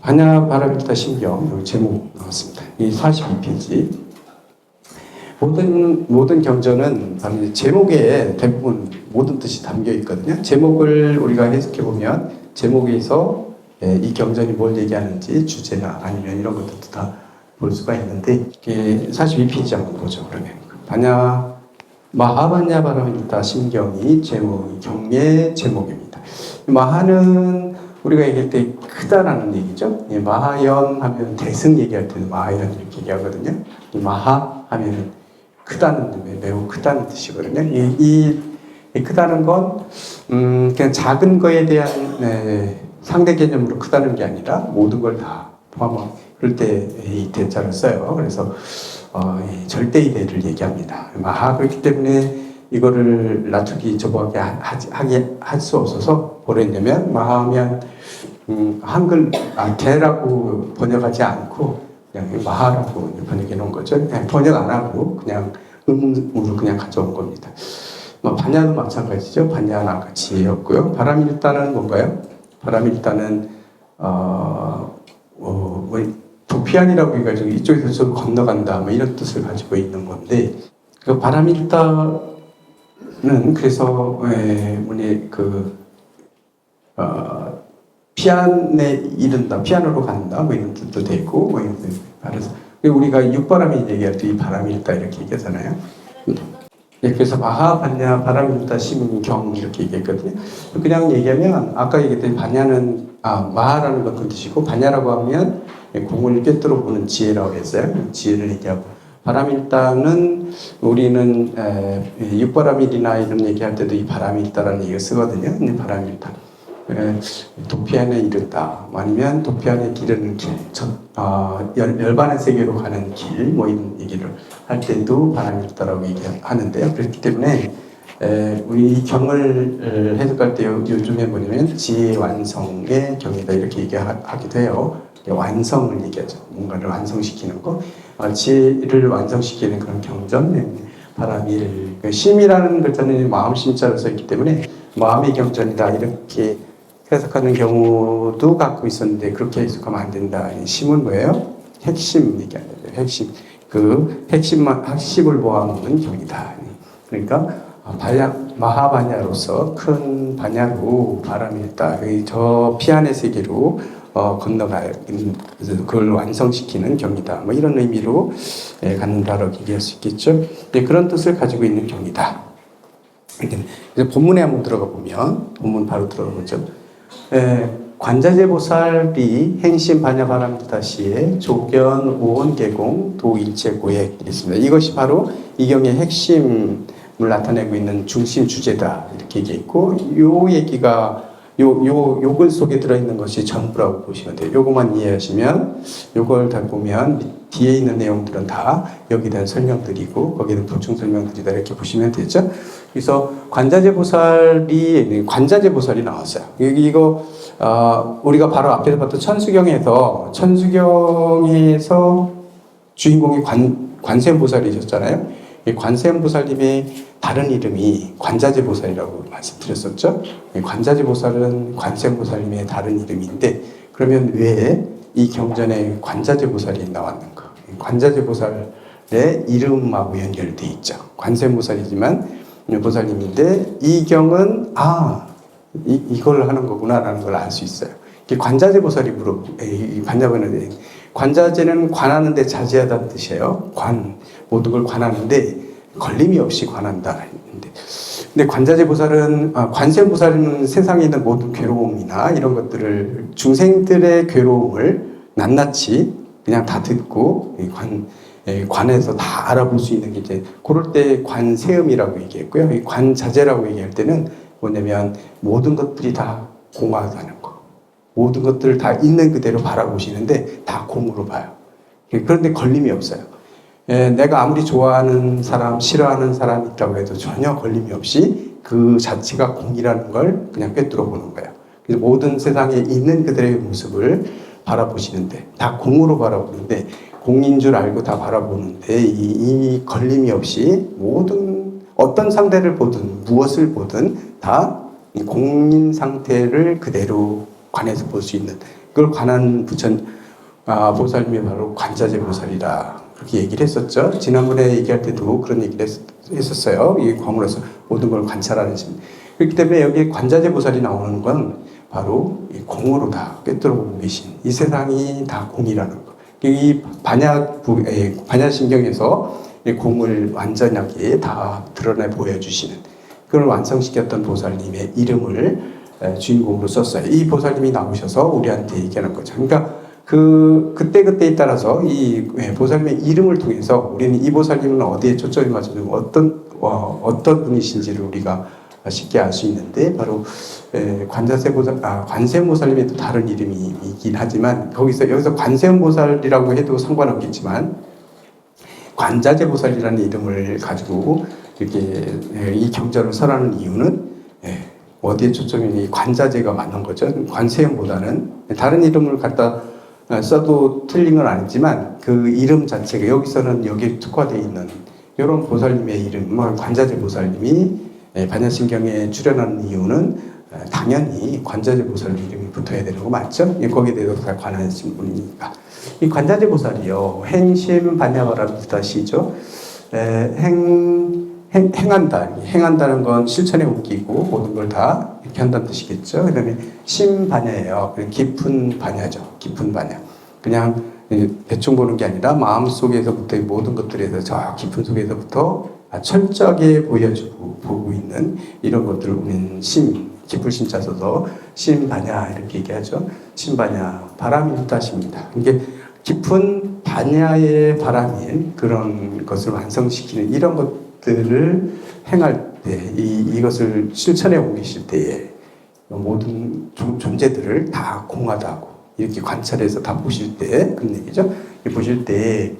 반야바라밀다 신경 여기 제목 나왔습니다. 이 42페이지. 모든 경전은 제목에 대부분 모든 뜻이 담겨 있거든요. 제목을 우리가 해석해 보면 제목에서 이 경전이 뭘 얘기하는지 주제나 아니면 이런 것들도 다 볼 수가 있는데 42페이지 한번 보죠. 그러면 마하반야 바라밀다 신경이 경의 제목입니다. 마하는 우리가 얘기할 때 크다라는 얘기죠. 마하연 하면 대승 얘기할 때는 마하연 이렇게 얘기하거든요. 마하 하면 크다는 매우 크다는 뜻이거든요. 이 크다는 건 그냥 작은 거에 대한 상대 개념으로 크다는 게 아니라 모든 걸 다 포함하고 그럴 때 이 대자를 써요. 그래서 절대의 대를 얘기합니다. 마하 그렇기 때문에 이거를 놔두기 저거하게 할 수 없어서 뭐라 했냐면 마하면 한글 대라고 번역하지 않고 그냥 마하라고 번역해 놓은 거죠. 그냥 번역 안 하고 그냥 음으로 그냥 가져온 겁니다. 반야도 마찬가지죠. 반야는 아까 지혜였고요. 바라밀다는 뭔가요? 바라밀다는 도피안이라고 해가지고 이쪽에서 좀 건너간다 뭐 이런 뜻을 가지고 있는 건데 그 바라밀다는 그래서 피안에 이른다, 피안으로 간다 뭐 이런 뜻도 되고 뭐 이런 뜻. 그래서 우리가 육바람이 얘기할 때 이 바라밀다 이렇게 얘기하잖아요. 그래서 마하반야 바라밀다 심경 이렇게 얘기했거든요. 그냥 얘기하면 아까 얘기했던 반야는 마하라는 것도 뜻이고 반야라고 하면 공을 꿰뚫어 보는 지혜라고 했어요. 지혜를 얘기하고 바라밀다는 우리는 육바라밀이나 이런 얘기할 때도 이 바라밀다라는 얘기를 쓰거든요. 바라밀다 도피안에 이른다 아니면 도피안에 기르는 길 열반의 세계로 가는 길 뭐 이런 얘기를 할 때도 바라밀다라고 얘기하는데요. 그렇기 때문에 우리 경을 해석할 때 요즘에 뭐냐면 지혜 완성의 경이다 이렇게 얘기하기도 해요. 완성을 얘기하죠. 뭔가를 완성시키는 거. 지혜를 완성시키는 그런 경전, 바라밀. 심이라는 글자는 마음 심자로 써있기 때문에 마음의 경전이다 이렇게 해석하는 경우도 갖고 있었는데 그렇게 해석하면 안 된다. 심은 뭐예요? 핵심 얘기하는 거예요. 핵심. 그 핵심을 모아놓는 경이다. 그러니까 마하반야로서 큰 반야로 바라밀다. 저 피안의 세계로 건너가야 그걸 완성시키는 경이다. 뭐 이런 의미로 갖는다라고 얘기할 수 있겠죠. 그런 뜻을 가지고 있는 경이다. 이제 본문에 한번 들어가 보면 본문 바로 들어가 보죠. 관자재보살이 행심 반야바람기다시에 조견 오온계공 도일체고액 있습니다. 이것이 바로 이 경의 핵심을 나타내고 있는 중심 주제다 이렇게 얘기했고, 요 얘기가 요글 속에 들어있는 것이 전부라고 보시면 돼요. 요것만 이해하시면, 요걸 다 보면 뒤에 있는 내용들은 다 여기에 대한 설명들이고 거기에 대한 보충 설명들이다 이렇게 보시면 되죠. 그래서 관자재보살이 나왔어요. 이거 우리가 바로 앞에서 봤던 천수경에서 주인공이 관세음보살이셨잖아요. 이 관세음보살님의 다른 이름이 관자재보살이라고 말씀드렸었죠. 관자재보살은 관세음보살님의 다른 이름인데, 그러면 왜 이 경전에 관자재보살이 나왔는가? 관자재보살의 이름하고 연결돼 있죠. 관세음보살이지만 보살님인데 이 경은 이걸 하는 거구나라는 걸 알 수 있어요. 관자재보살이 관자보살은 관자재는 관하는데 자제하다는 뜻이에요. 모든 걸 관하는데 걸림이 없이 관한다. 근데 관자재보살은 관세음보살은 세상에 있는 모든 괴로움이나 이런 것들을, 중생들의 괴로움을 낱낱이 그냥 다 듣고 관에서 다 알아볼 수 있는 게 이제 그럴 때 관세음이라고 얘기했고요. 이 관자재라고 얘기할 때는 뭐냐면 모든 것들이 다 공하다는 거. 모든 것들을 다 있는 그대로 바라보시는데 다 공으로 봐요. 그런데 걸림이 없어요. 내가 아무리 좋아하는 사람, 싫어하는 사람 있다고 해도 전혀 걸림이 없이 그 자체가 공이라는 걸 그냥 꿰뚫어 보는 거예요. 그래서 모든 세상에 있는 그들의 모습을 바라보시는데, 다 공으로 바라보는데, 공인 줄 알고 다 바라보는데, 이 걸림이 없이 모든 어떤 상대를 보든 무엇을 보든 다 공인 상태를 그대로 관해서 볼 수 있는, 그걸 관한 보살님이 바로 관자재보살이다. 그렇게 얘기를 했었죠. 지난번에 얘기할 때도 그런 얘기를 했었어요. 이 공으로서 모든 걸 관찰하는 심. 그렇기 때문에 여기 관자재보살이 나오는 건 바로 이 공으로 다 꿰뚫어 보고 계신, 이 세상이 다 공이라는 거. 이 반야심경에서 이 공을 완전하게 다 드러내 보여주시는, 그걸 완성시켰던 보살님의 이름을 주인공으로 썼어요. 이 보살님이 나오셔서 우리한테 얘기하는 거죠. 그러니까 그때에 따라서 이 보살님의 이름을 통해서 우리는 이 보살님은 어디에 초점이 맞춰서 어떤 분이신지를 우리가 쉽게 알 수 있는데, 바로 관세음보살님의 또 다른 이름이긴 하지만, 여기서 관세음보살이라고 해도 상관없겠지만 관자재보살이라는 이름을 가지고 이렇게 이 경전을 설하는 이유는 어디에 초점이 관자재가 맞는 거죠. 관세음보다는 다른 이름을 갖다 써도 틀린 건 아니지만 그 이름 자체가 여기서는 여기에 특화되어 있는 이런 보살님의 이름, 관자재보살님이 반야심경에 출연하는 이유는 당연히 관자재보살 이름이 붙어야 되는 거 맞죠? 거기에 대해서 다 관하신 분이니까. 이 관자재보살이요, 행심 반야바람기다시죠. 행한다는 건 실천에 옮기고 모든 걸 다 이렇게 한다는 뜻이겠죠. 그 다음에 심반야예요. 깊은 반야죠. 깊은 반야. 그냥 대충 보는 게 아니라 마음속에서부터 모든 것들에서 저 깊은 속에서부터 철저하게 보고 있는 이런 것들을 우리는 깊을 심자 써서 심반야 이렇게 얘기하죠. 심반야, 바람이 뜻입니다. 이게 깊은 반야의 바람인 그런 것을 완성시키는 이런 것들을 행할 때, 이것을 실천에 옮기실 때에 모든 존재들을 다 공하다고 이렇게 관찰해서 다 보실 때, 그런 얘기죠. 보실 때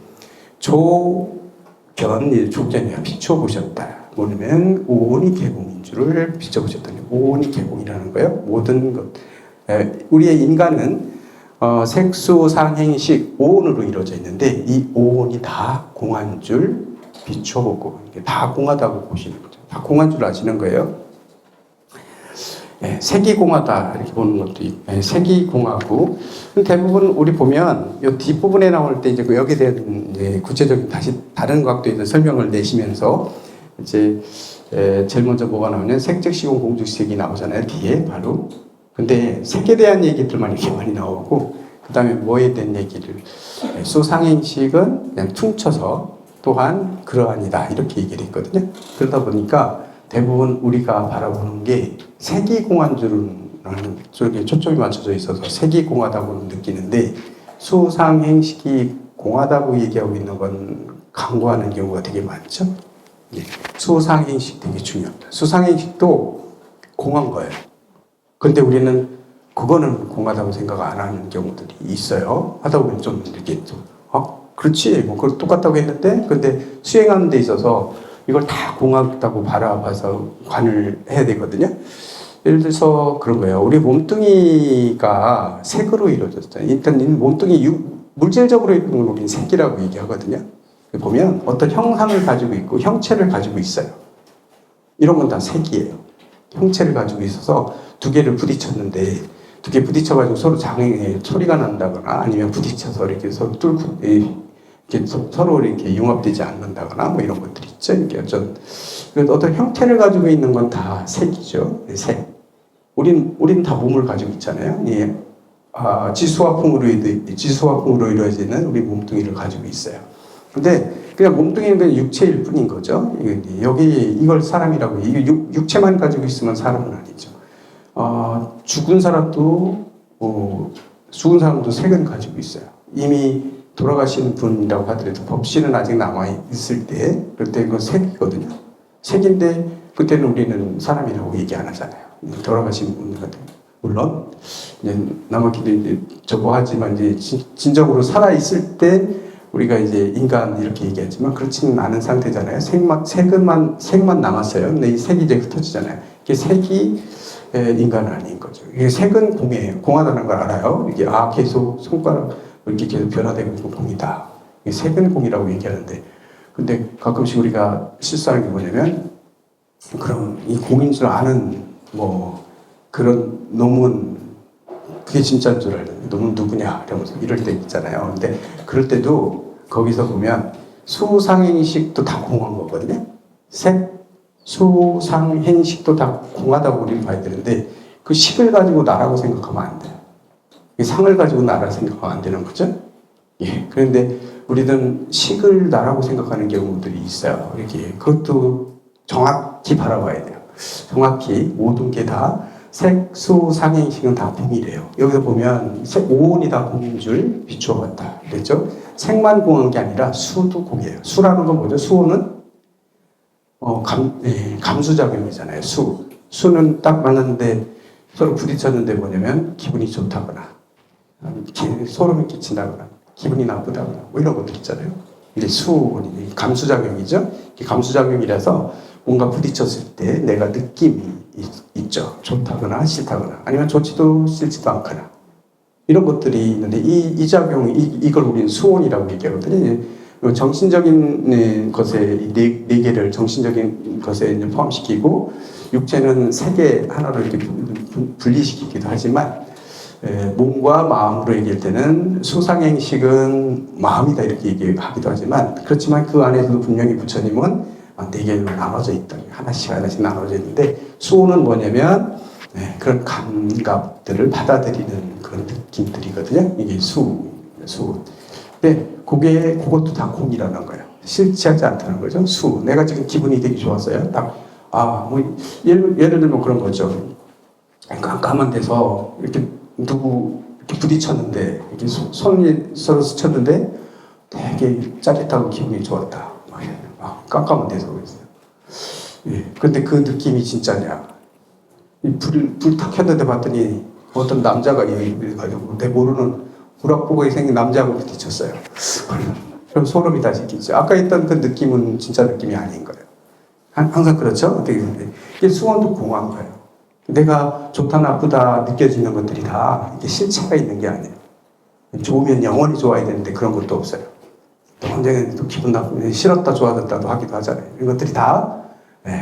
조견이야 비춰보셨다. 뭐냐면 오온이 개공인 줄을 비춰보셨다니, 오온이 개공이라는 거예요. 모든 것. 우리의 인간은 색수상행식 오온으로 이루어져 있는데, 이 오온이 다 공한 줄 비춰보고, 다 공하다고 보시는 거죠. 다 공한 줄 아시는 거예요. 색이 공하다 이렇게 보는 것도 있고, 색이 공하고, 대부분 우리 보면 이 뒷부분에 나올 때 이제 여기에 대한 구체적인 다른 각도에서 설명을 내시면서 이제 제일 먼저 뭐가 나오냐면 색즉시공 공즉색이 나오잖아요. 뒤에 바로. 근데 색에 대한 얘기들만 이렇게 많이 나오고, 그 다음에 뭐에 대한 얘기를, 수상행식은 그냥 퉁쳐서 또한 그러하니다 이렇게 얘기를 했거든요. 그러다 보니까 대부분 우리가 바라보는 게 색이 공한 줄은 쪽에 초점이 맞춰져 있어서 색이 공하다고 느끼는데 수상행식이 공하다고 얘기하고 있는 건 강구하는 경우가 되게 많죠. 예. 수상행식 되게 중요합니다. 수상행식도 공한 거예요. 근데 우리는 그거는 공하다고 생각 안 하는 경우들이 있어요. 하다 보면 좀 이렇게 그렇지 뭐 그걸 똑같다고 했는데 근데 수행하는 데 있어서 이걸 다 공하다고 바라봐서 관을 해야 되거든요. 예를 들어서 그런 거예요. 우리 몸뚱이가 색으로 이루어졌잖아요. 일단 몸뚱이 물질적으로 있는 걸 우리는 색이라고 얘기하거든요. 보면 어떤 형상을 가지고 있고 형체를 가지고 있어요. 이런 건 다 색이에요. 형체를 가지고 있어서 두 개를 부딪혔는데 두 개 부딪혀가지고 서로 장애 소리가 난다거나 아니면 부딪혀서 이렇게 서로 뚫고 이렇게 서로 이렇게 융합되지 않는다거나 뭐 이런 것들이 있죠. 이게 어떤 형태를 가지고 있는 건 다 색이죠. 색. 우린 다 몸을 가지고 있잖아요. 예. 지수와 풍으로 이루어지는 우리 몸뚱이를 가지고 있어요. 근데 그냥 몸뚱이는 그냥 육체일 뿐인 거죠. 여기 이걸 사람이라고 이게 육체만 가지고 있으면 사람은 아니죠. 죽은 사람도 색은 가지고 있어요. 이미 돌아가신 분이라고 하더라도 법신은 아직 남아 있을 때 그럴 때 이건 색이거든요. 색인데 그때는 우리는 사람이라고 얘기 안 하잖아요. 돌아가신 분 같은 물론 이제 남았기도 이제 저거 하지만 이제 진정으로 살아 있을 때 우리가 이제 인간 이렇게 얘기하지만 그렇지는 않은 상태잖아요. 색만 남았어요. 근데 이 색이 이제 흩어지잖아요. 이게 색이 인간은 아닌 거죠. 이게 색은 공이에요. 공하다는 걸 알아요. 이게 계속 손가락 이렇게 계속 변화되고 있는 공이다. 이게 색은 공이라고 얘기하는데, 근데 가끔씩 우리가 실수하는 게 뭐냐면, 그럼 이 공인 줄 아는 뭐 그런 놈은 그게 진짜인 줄 알았는데 놈은 누구냐 이러면서 이럴 때 있잖아요. 근데 그럴 때도 거기서 보면 수상행식도 다 공한 거거든요. 색, 수상행식도 다 공하다고 우리는 봐야 되는데 그 식을 가지고 나라고 생각하면 안 돼요. 상을 가지고 나라 생각하면 안 되는 거죠. 예. 그런데 우리는 식을 나라고 생각하는 경우들이 있어요. 이렇게 그것도 정확히 바라봐야 돼요. 정확히 모든 게 다 색, 수, 상행식은 다 공이래요. 여기서 보면 오온이 다 공인 줄 비추어 봤다. 그랬죠? 색만 공한 게 아니라 수도 공이에요. 수라는 건 뭐죠? 수온은 감수작용이잖아요. 수는 딱 맞는데 서로 부딪혔는데 뭐냐면 기분이 좋다거나 소름이 끼친다거나 기분이 나쁘다거나 뭐 이런 것들 있잖아요. 이게 수온이 감수작용이죠. 감수작용이라서 뭔가 부딪혔을 때 내가 느낌이 있죠. 좋다거나 싫다거나 아니면 좋지도 싫지도 않거나 이런 것들이 있는데 이 작용 이걸 우리는 수온이라고 얘기하거든요. 정신적인 것에 네 개를 정신적인 것에 포함시키고 육체는 세 개 하나로 이렇게 분리시키기도 하지만 몸과 마음으로 얘기할 때는 수상행식은 마음이다 이렇게 얘기하기도 하지만 그렇지만 그 안에서도 분명히 부처님은 네 개로 나눠져 있다. 하나씩 나눠져 있는데 수호는 뭐냐면 그런 감각들을 받아들이는 그런 느낌들이거든요. 이게 수호. 근데 그것도 다 공이라는 거예요. 실체하지 않다는 거죠. 수. 내가 지금 기분이 되게 좋았어요. 예를 들면 그런 거죠. 깜깜한 데서 이렇게 이렇게 부딪혔는데, 이렇게 손이 서로 스쳤는데 되게 짜릿하고 기분이 좋았다. 깜깜한 데서 그랬어요. 예. 근데 그 느낌이 진짜냐? 불 탁 켰는데 봤더니 어떤 남자가 가지고 내 모르는 구락보고에 생긴 남자하고 부딪혔어요. 그럼 소름이 다시 끼죠. 아까 있던 그 느낌은 진짜 느낌이 아닌 거예요. 항상 그렇죠? 이게 수원도 공허한 거예요. 내가 좋다 나쁘다 느껴지는 것들이 다 이게 실체가 있는 게 아니에요. 좋으면 영원히 좋아야 되는데 그런 것도 없어요. 또 언젠가 또 기분 나쁘면 싫었다 좋아졌다도 하기도 하잖아요. 이런 것들이 다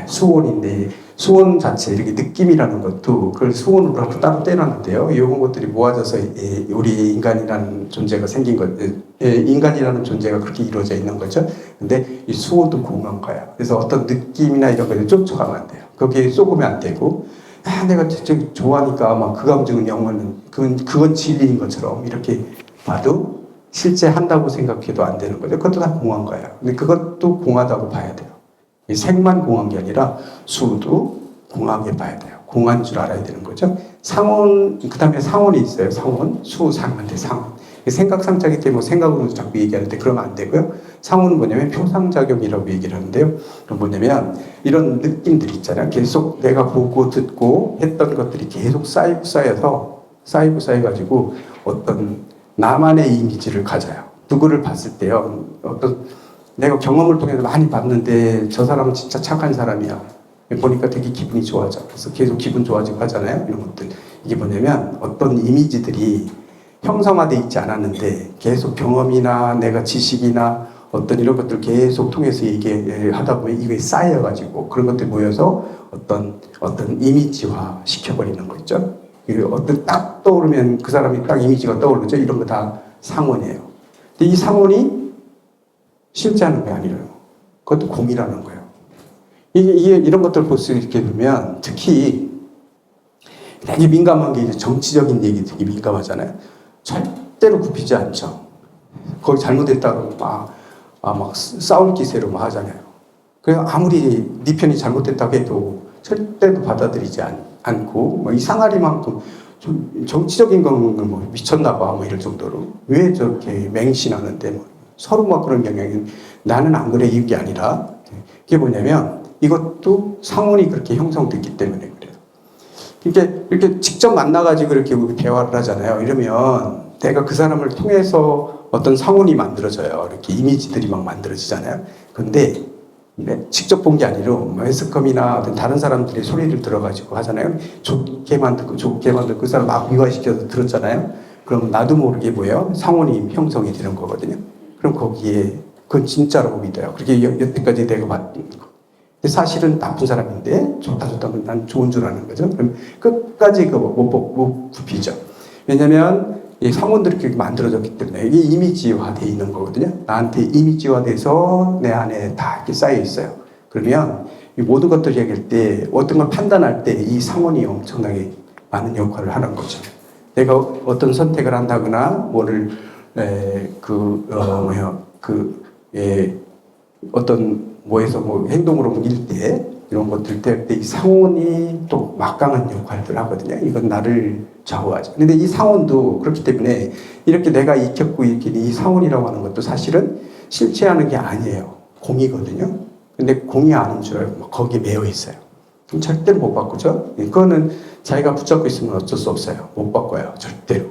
수원인데 수원 자체 이렇게 느낌이라는 것도 그걸 수원으로 따로 떼놨는데요. 이런 것들이 모아져서 우리 인간이라는 존재가 생긴 것, 인간이라는 존재가 그렇게 이루어져 있는 거죠. 근데 이 수원도 공한 거야. 그래서 어떤 느낌이나 이런 거를 쫓아가면 안 돼요. 거기에 쏘으면 안 되고 내가 진짜 좋아하니까 막 그 감정은 영원은 그건 진리인 것처럼 이렇게 봐도 실제 한다고 생각해도 안 되는 거죠. 그것도 다 공한 거예요. 근데 그것도 공하다고 봐야 돼요. 이 색만 공한 게 아니라 수도 공하게 봐야 돼요. 공한 줄 알아야 되는 거죠. 상온, 그 다음에 상온이 있어요. 상온, 수상한데 상온. 생각상자기 때문에 생각으로 자꾸 얘기하는데 그러면 안 되고요. 상온은 뭐냐면 표상작용이라고 얘기를 하는데요. 그럼 뭐냐면 이런 느낌들 있잖아요. 계속 내가 보고 듣고 했던 것들이 계속 쌓여가지고 어떤 나만의 이미지를 가져요. 누구를 봤을 때요. 어떤 내가 경험을 통해서 많이 봤는데 저 사람은 진짜 착한 사람이야. 보니까 되게 기분이 좋아져. 그래서 계속 기분 좋아지고 하잖아요. 이런 것들. 이게 뭐냐면 어떤 이미지들이 형성화돼 있지 않았는데 계속 경험이나 내가 지식이나 어떤 이런 것들 계속 통해서 얘기하다 보면 이게 쌓여가지고 그런 것들이 모여서 어떤 이미지화 시켜버리는 거 있죠. 어떤 딱 떠오르면 그 사람이 딱 이미지가 떠오르죠. 이런 거 다 상원이에요. 근데 이 상원이 실제 하는 게 아니라요. 그것도 공이라는 거예요. 이게 이런 것들 볼 수 있게 되면 특히 되게 민감한 게 이제 정치적인 얘기 되게 민감하잖아요. 절대로 굽히지 않죠. 거기 잘못했다고 막 싸울 기세로 막 하잖아요. 그래서 아무리 네 편이 잘못됐다고 해도 절대로 받아들이지 않고 뭐 이상하리만큼 좀 정치적인 건 뭐 미쳤나 봐 뭐 이럴 정도로 왜 저렇게 맹신하는데 뭐 서로 막 그런 경향이 나는 안 그래 이게 아니라 그게 뭐냐면 이것도 상온이 그렇게 형성됐기 때문에 그래요. 이렇게 직접 만나가지고 이렇게 우리 대화를 하잖아요. 이러면 내가 그 사람을 통해서 어떤 상온이 만들어져요. 이렇게 이미지들이 막 만들어지잖아요. 근데 직접 본 게 아니라 웨스컴이나 다른 사람들의 소리를 들어가지고 하잖아요. 좋게 만들고 그 사람 막 미화시켜서 들었잖아요. 그럼 나도 모르게 뭐예요? 상온이 형성이 되는 거거든요. 그럼 거기에 그건 진짜라고 믿어요. 그렇게 여태까지 내가 봤던 거. 근데 사실은 나쁜 사람인데 좋다 하면 난 좋은 줄 아는 거죠. 그럼 끝까지 못 굽히죠. 왜냐면 이 상온들이 그렇게 만들어졌기 때문에 이게 이미지화되어 있는 거거든요. 나한테 이미지화돼서 내 안에 다 이렇게 쌓여 있어요. 그러면 이 모든 것들을 얘기할 때 어떤 걸 판단할 때 이 상온이 엄청나게 많은 역할을 하는 거죠. 내가 어떤 선택을 한다거나 어떤 뭐에서 뭐 행동으로 옮길 때 이런 것들 때 이 상온이 또 막강한 역할들을 하거든요. 이건 나를 좌우하죠. 근데 이 상온도 그렇기 때문에 이렇게 내가 익혔고 이렇게 이 상온이라고 하는 것도 사실은 실체하는 게 아니에요. 공이거든요. 근데 공이 아닌 줄 알고 거기에 매여 있어요. 절대로 못 바꾸죠. 그거는 자기가 붙잡고 있으면 어쩔 수 없어요. 못 바꿔요. 절대로.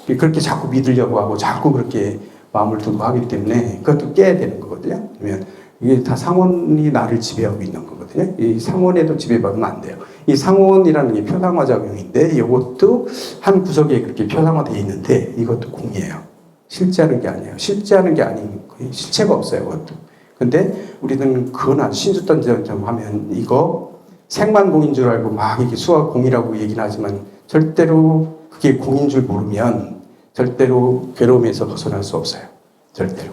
그렇게 자꾸 믿으려고 하고 자꾸 그렇게 마음을 두고 하기 때문에 그것도 깨야 되는 거거든요. 그러면 이게 다 상온이 나를 지배하고 있는 거거든요. 이 상온에도 지배받으면 안 돼요. 이 상온이라는 게 표상화 작용인데 이것도 한 구석에 그렇게 표상화되어 있는데 이것도 공이에요. 실제하는 게 아니에요. 실제하는 게 아닌 거예요. 실체가 없어요. 그것도. 근데 우리는 그거나 신수던전 하면 이거 생만공인 줄 알고 막 이게 수학 공이라고 얘기는 하지만 절대로 그게 공인 줄 모르면 절대로 괴로움에서 벗어날 수 없어요. 절대로.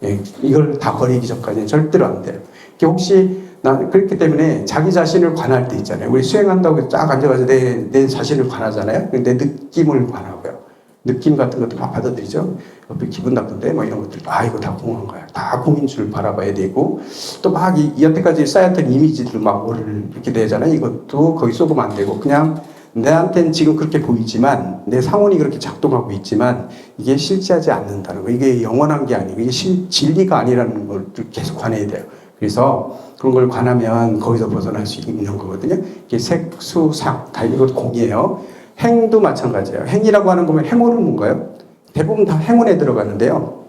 예, 이걸 다 버리기 전까지는 절대로 안 돼요. 혹시 그렇기 때문에 자기 자신을 관할 때 있잖아요. 우리 수행한다고 쫙 앉아가지고 내 자신을 관하잖아요. 내 느낌을 관하고요. 느낌 같은 것도 막 받아들이죠. 옆에 기분 나쁜데 뭐 이런 것들 이거 다 공한 거야. 다 공인 줄 바라봐야 되고 또 막 여태까지 쌓였던 이미지들 막 뭐를 이렇게 내잖아요. 이것도 거기 쏟으면 안 되고 그냥 내한테는 지금 그렇게 보이지만 내 상온이 그렇게 작동하고 있지만 이게 실제하지 않는다는 거. 이게 영원한 게 아니고 이게 진리가 아니라는 걸 계속 관해야 돼요. 그래서 그런 걸 관하면 거기서 벗어날 수 있는 거거든요. 이게 색수상 다 이것 공이에요. 행도 마찬가지예요. 행이라고 하는 거면 행운은 뭔가요? 대부분 다 행운에 들어가는데요.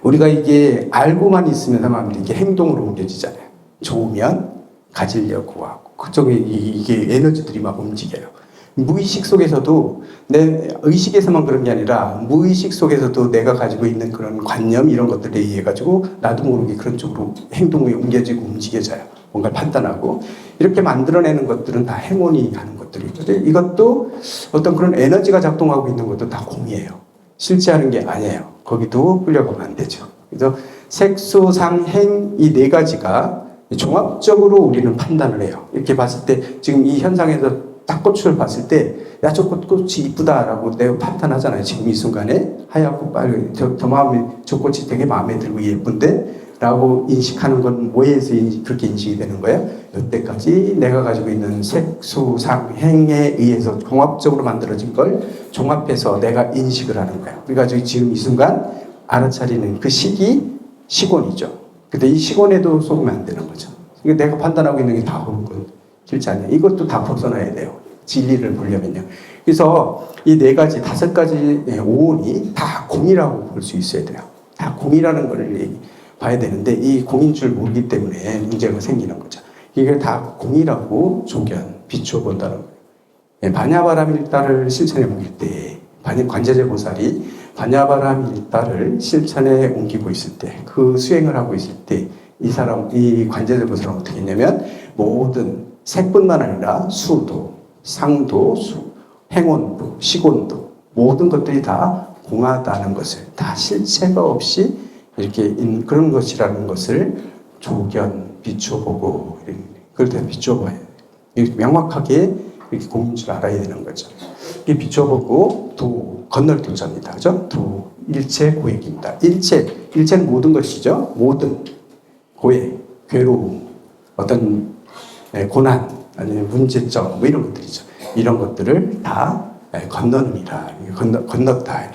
우리가 이게 알고만 있으면 사람들이 이게 행동으로 옮겨지잖아요. 좋으면 가지려고 하고 그쪽에 이게 에너지들이 막 움직여요. 무의식 속에서도 내 의식에서만 그런 게 아니라 무의식 속에서도 내가 가지고 있는 그런 관념 이런 것들에 의해 가지고 나도 모르게 그런 쪽으로 행동이 옮겨지고 움직여져요. 뭔가를 판단하고 이렇게 만들어내는 것들은 다 행운이 하는 것들이거든요. 이것도 어떤 그런 에너지가 작동하고 있는 것도 다 공이에요. 실제하는 게 아니에요. 거기도 끌려가면 안 되죠. 그래서 색소상행 이 네 가지가 종합적으로 우리는 판단을 해요. 이렇게 봤을 때 지금 이 현상에서 닭꽃을 봤을 때 야, 저 꽃이 이쁘다라고 내가 판단하잖아요. 지금 이 순간에 하얗고 빨간 저 꽃이 되게 마음에 들고 예쁜데 라고 인식하는 건 뭐에서 그렇게 인식이 되는 거예요? 여태까지 내가 가지고 있는 색수상행에 의해서 종합적으로 만들어진 걸 종합해서 내가 인식을 하는 거예요. 그래가지고 지금 이 순간 알아차리는 그 시기, 시곤이죠. 근데 이 시곤에도 속으면 안 되는 거죠. 이게 내가 판단하고 있는 게 다 옳은 건 싫지 않냐. 이것도 다 벗어나야 돼요. 진리를 보려면요. 그래서 이 네 가지, 다섯 가지 오온이 다 공이라고 볼 수 있어야 돼요. 다 공이라는 걸 봐야 되는데 이 공인 줄 모르기 때문에 문제가 생기는 거죠. 이게 다 공이라고 조견, 비추어 본다는 거예요. 반야바라밀다를 실천해 보길 때, 관제제 보살이 반야바라밀다를 실천에 옮기고 있을 때, 그 수행을 하고 있을 때, 이 관제제 보살은 어떻게 했냐면, 모든 색뿐만 아니라 수도, 상도, 행원도, 시곤도, 모든 것들이 다 공하다는 것을, 다 실체가 없이 이렇게 그런 것이라는 것을 조견, 비춰보고, 그걸 다 비춰봐야 돼요. 명확하게 이렇게 공인 줄 알아야 되는 거죠. 이렇게 비춰보고, 건널도자입니다. 그죠? 일체 고액입니다. 일체는 모든 것이죠. 모든 고액, 괴로움, 어떤 고난, 아니면 문제점, 뭐 이런 것들이죠. 이런 것들을 다 건너느니라. 건넜다.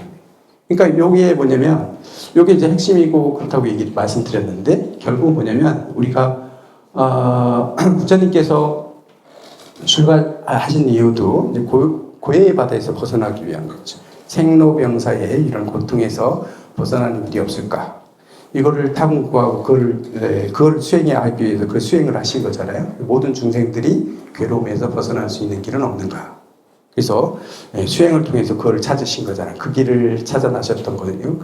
그러니까 여기에 뭐냐면, 이게 이제 핵심이고 그렇다고 말씀드렸는데, 결국 뭐냐면, 우리가, 부처님께서 출가하신 이유도 이제 고해의 바다에서 벗어나기 위한 거죠. 생로병사의 이런 고통에서 벗어나는 일이 없을까. 이거를 탐구하고 그걸 수행하기 위해서 그 수행을 하신 거잖아요. 모든 중생들이 괴로움에서 벗어날 수 있는 길은 없는가. 그래서 수행을 통해서 그걸 찾으신 거잖아요. 그 길을 찾아 나셨던 거거든요.